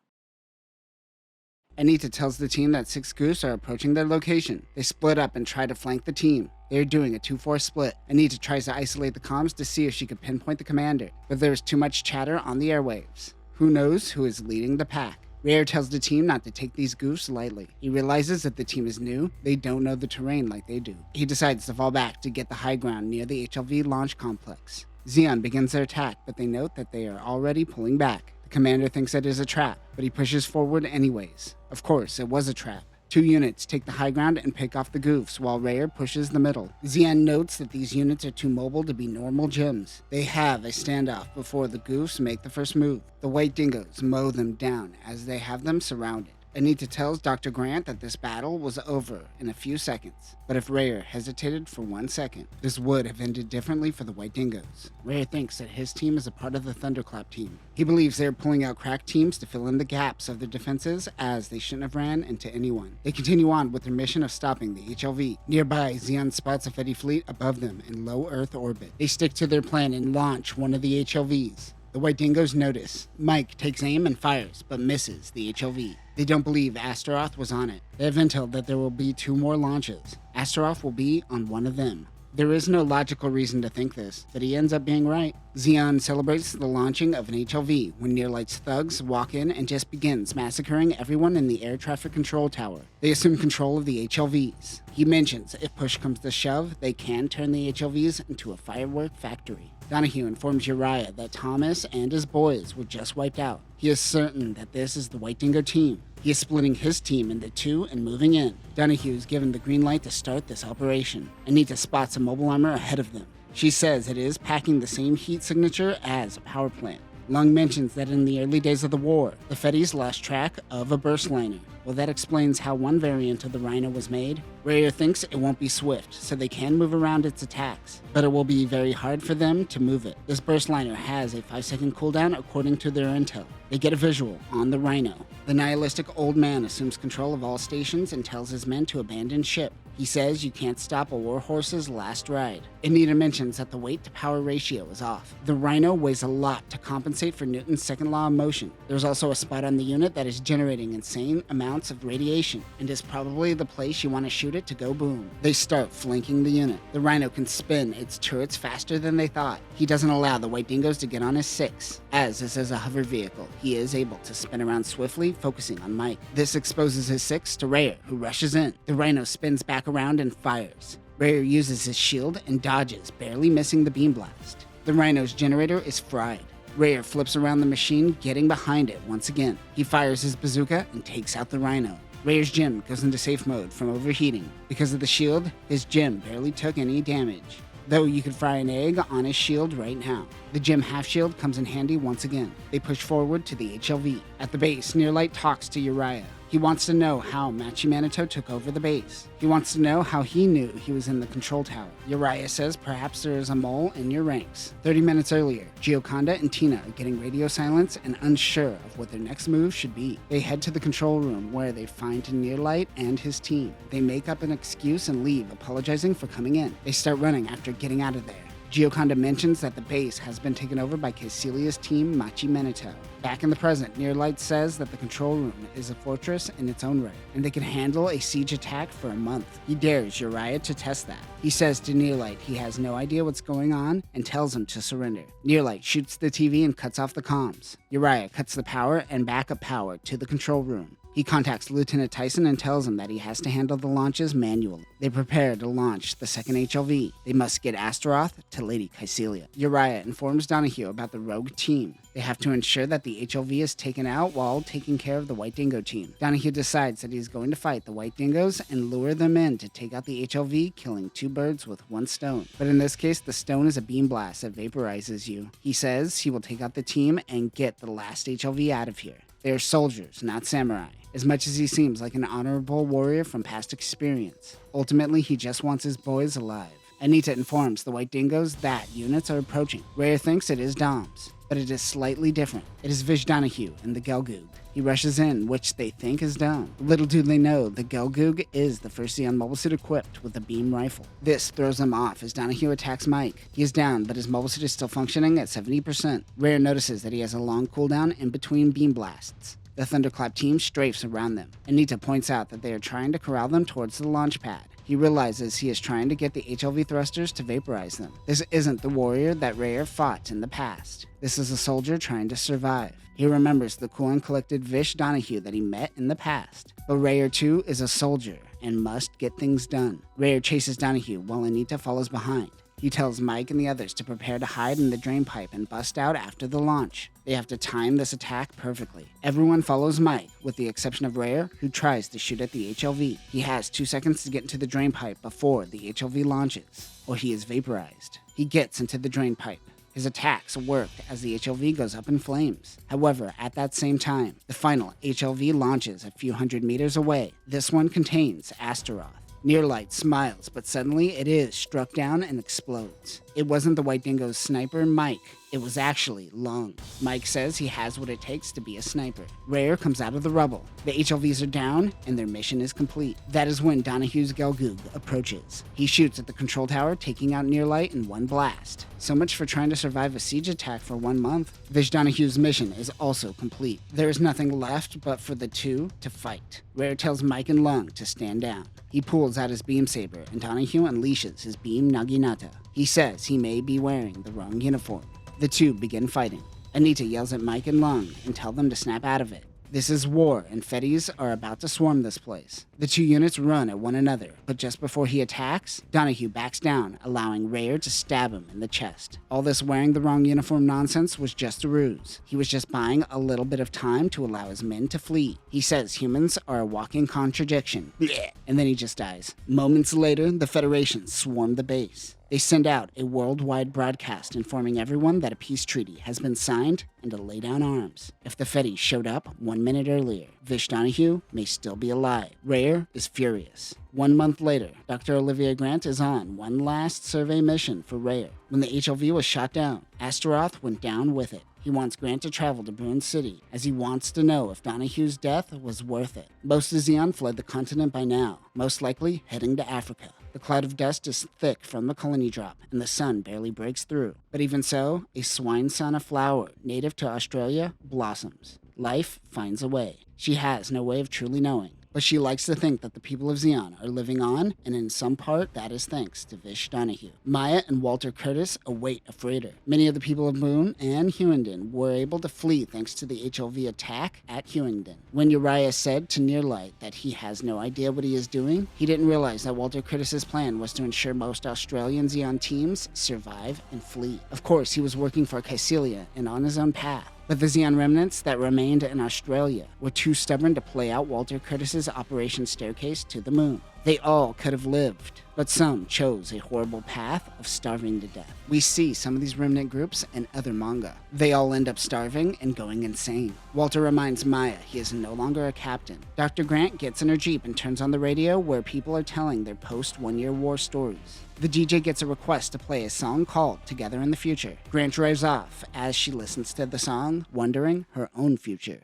Anita tells the team that 6 Goose are approaching their location. They split up and try to flank the team. They are doing a 2-4 split. Anita tries to isolate the comms to see if she could pinpoint the commander, but there is too much chatter on the airwaves. Who knows who is leading the pack? Rayer tells the team not to take these goofs lightly. He realizes that the team is new, they don't know the terrain like they do. He decides to fall back to get the high ground near the HLV launch complex. Zeon begins their attack, but they note that they are already pulling back. The commander thinks it is a trap, but he pushes forward anyways. Of course, it was a trap. 2 units take the high ground and pick off the goofs, while Rayer pushes the middle. Zeon notes that these units are too mobile to be normal gems. They have a standoff before the goofs make the first move. The White Dingoes mow them down as they have them surrounded. Anita tells Dr. Grant that this battle was over in a few seconds, but if Rayer hesitated for 1 second, this would have ended differently for the White Dingoes. Rayer thinks that his team is a part of the Thunderclap team. He believes they are pulling out crack teams to fill in the gaps of their defenses, as they shouldn't have ran into anyone. They continue on with their mission of stopping the HLV. Nearby, Zeon spots a Fetty fleet above them in low Earth orbit. They stick to their plan and launch one of the HLVs. The White Dingoes notice. Mike takes aim and fires, but misses the HLV. They don't believe Astaroth was on it. They have intel that there will be 2 more launches. Astaroth will be on one of them. There is no logical reason to think this, but he ends up being right. Zeon celebrates the launching of an HLV when Nearlight's thugs walk in and just begins massacring everyone in the air traffic control tower. They assume control of the HLVs. He mentions if push comes to shove, they can turn the HLVs into a firework factory. Donahue informs Uriah that Thomas and his boys were just wiped out. He is certain that this is the White Dingo team. He is splitting his team into two and moving in. Donahue is given the green light to start this operation. Anita spots a mobile armor ahead of them. She says it is packing the same heat signature as a power plant. Lung mentions that in the early days of the war, the Feddies lost track of a burst liner. Well, that explains how one variant of the Rhino was made. Rayer thinks it won't be swift, so they can move around its attacks, but it will be very hard for them to move it. This burst liner has a 5-second cooldown according to their intel. They get a visual on the Rhino. The nihilistic old man assumes control of all stations and tells his men to abandon ship. He says you can't stop a warhorse's last ride. Anita mentions that the weight-to-power ratio is off. The Rhino weighs a lot to compensate for Newton's second law of motion. There's also a spot on the unit that is generating insane amounts of radiation, and is probably the place you want to shoot it to go boom. They start flanking the unit. The Rhino can spin its turrets faster than they thought. He doesn't allow the White Dingoes to get on his 6. As this is a hover vehicle, he is able to spin around swiftly, focusing on Mike. This exposes his 6 to Rayer, who rushes in. The Rhino spins back around and fires. Rayer uses his shield and dodges, barely missing the beam blast. The Rhino's generator is fried. Rayer flips around the machine, getting behind it once again. He fires his bazooka and takes out the Rhino. Rayer's gym goes into safe mode from overheating. Because of the shield, his gym barely took any damage, though you could fry an egg on his shield right now. The gym half-shield comes in handy once again. They push forward to the HLV. At the base, Nearlight talks to Uriah. He wants to know how Machi-Manito took over the base. He wants to know how he knew he was in the control tower. Uriah says perhaps there is a mole in your ranks. 30 minutes earlier, Gioconda and Tina are getting radio silence and unsure of what their next move should be. They head to the control room where they find Nearlight and his team. They make up an excuse and leave, apologizing for coming in. They start running after getting out of there. Gioconda mentions that the base has been taken over by Caecilia's team, Machi-Manito. Back in the present, Nearlight says that the control room is a fortress in its own right, and they can handle a siege attack for a month. He dares Uriah to test that. He says to Nearlight he has no idea what's going on and tells him to surrender. Nearlight shoots the TV and cuts off the comms. Uriah cuts the power and backup power to the control room. He contacts Lieutenant Tyson and tells him that he has to handle the launches manually. They prepare to launch the second HLV. They must get Astaroth to Lady Caecilia. Uriah informs Donahue about the rogue team. They have to ensure that the HLV is taken out while taking care of the White Dingo team. Donahue decides that he's going to fight the White Dingoes and lure them in to take out the HLV, killing 2 birds with 1 stone. But in this case, the stone is a beam blast that vaporizes you. He says he will take out the team and get the last HLV out of here. They are soldiers, not samurai, as much as he seems like an honorable warrior from past experience. Ultimately, he just wants his boys alive. Anita informs the White Dingoes that units are approaching. Rayer thinks it is Dom's, but it is slightly different. It is Vish Donahue and the Gelgoog. He rushes in, which they think is Dom. Little do they know, the Gelgoog is the first Zeon mobile suit equipped with a beam rifle. This throws them off as Donahue attacks Mike. He is down, but his mobile suit is still functioning at 70%. Rayer notices that he has a long cooldown in between beam blasts. The Thunderclap team strafes around them. Anita points out that they are trying to corral them towards the launch pad. He realizes he is trying to get the HLV thrusters to vaporize them. This isn't the warrior that Rayer fought in the past. This is a soldier trying to survive. He remembers the cool and collected Vish Donahue that he met in the past. But Rayer too is a soldier and must get things done. Rayer chases Donahue while Anita follows behind. He tells Mike and the others to prepare to hide in the drain pipe and bust out after the launch. They have to time this attack perfectly. Everyone follows Mike, with the exception of Rayer, who tries to shoot at the HLV. He has 2 seconds to get into the drain pipe before the HLV launches, or he is vaporized. He gets into the drain pipe. His attacks worked as the HLV goes up in flames. However, at that same time, the final HLV launches a few hundred meters away. This one contains Astaroth. Nearlight smiles, but suddenly it is struck down and explodes. It wasn't the White Dingo's sniper, Mike. It was actually Lung. Mike says he has what it takes to be a sniper. Rare comes out of the rubble. The HLVs are down, and their mission is complete. That is when Donahue's Galgoog approaches. He shoots at the control tower, taking out Nearlight in one blast. So much for trying to survive a siege attack for 1 month. Vish Donahue's mission is also complete. There is nothing left but for the two to fight. Rare tells Mike and Lung to stand down. He pulls out his beam saber, and Donahue unleashes his beam Naginata. He says he may be wearing the wrong uniform. The two begin fighting. Anita yells at Mike and Lung and tell them to snap out of it. This is war, and Fetties are about to swarm this place. The two units run at one another, but just before he attacks, Donahue backs down, allowing Rare to stab him in the chest. All this wearing the wrong uniform nonsense was just a ruse. He was just buying a little bit of time to allow his men to flee. He says humans are a walking contradiction. Blech. And then he just dies. Moments later, the Federation swarm the base. They send out a worldwide broadcast informing everyone that a peace treaty has been signed and to lay down arms. If the Fetties showed up 1 minute earlier, Vish Donahue may still be alive. Rare is furious. 1 month later, Dr. Olivia Grant is on one last survey mission for Rare. When the HLV was shot down, Astaroth went down with it. He wants Grant to travel to Bruin City, as he wants to know if Donahue's death was worth it. Most of Zeon fled the continent by now, most likely heading to Africa. The cloud of dust is thick from the colony drop, and the sun barely breaks through. But even so, a swine sauna flower, native to Australia, blossoms. Life finds a way. She has no way of truly knowing, but she likes to think that the people of Zeon are living on, and in some part that is thanks to Vish Donahue. Maya and Walter Curtis await a freighter. Many of the people of Moon and Hughenden were able to flee thanks to the HLV attack at Hughenden. When Uriah said to Nearlight that he has no idea what he is doing, he didn't realize that Walter Curtis's plan was to ensure most Australian Zeon teams survive and flee. Of course, he was working for Caecilia and on his own path. But the Zeon remnants that remained in Australia were too stubborn to play out Walter Curtis's Operation Staircase to the Moon. They all could have lived, but some chose a horrible path of starving to death. We see some of these remnant groups in other manga. They all end up starving and going insane. Walter reminds Maya he is no longer a captain. Dr. Grant gets in her Jeep and turns on the radio where people are telling their post-1-year war stories. The DJ gets a request to play a song called Together in the Future. Grant drives off as she listens to the song, wondering her own future.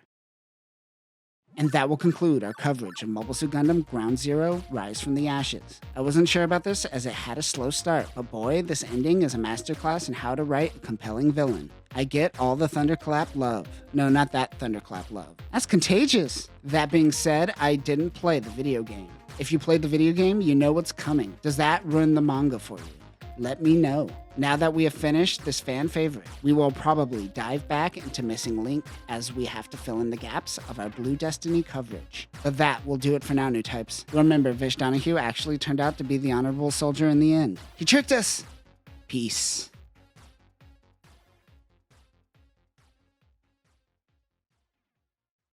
And that will conclude our coverage of Mobile Suit Gundam Ground Zero Rise from the Ashes. I wasn't sure about this as it had a slow start, but boy, this ending is a masterclass in how to write a compelling villain. I get all the thunderclap love. No, not that thunderclap love. That's contagious! That being said, I didn't play the video game. If you played the video game, you know what's coming. Does that ruin the manga for you? Let me know. Now that we have finished this fan favorite, we will probably dive back into Missing Link as we have to fill in the gaps of our Blue Destiny coverage. But that will do it for now, new types. Remember, Vish Donahue actually turned out to be the honorable soldier in the end. He tricked us! Peace.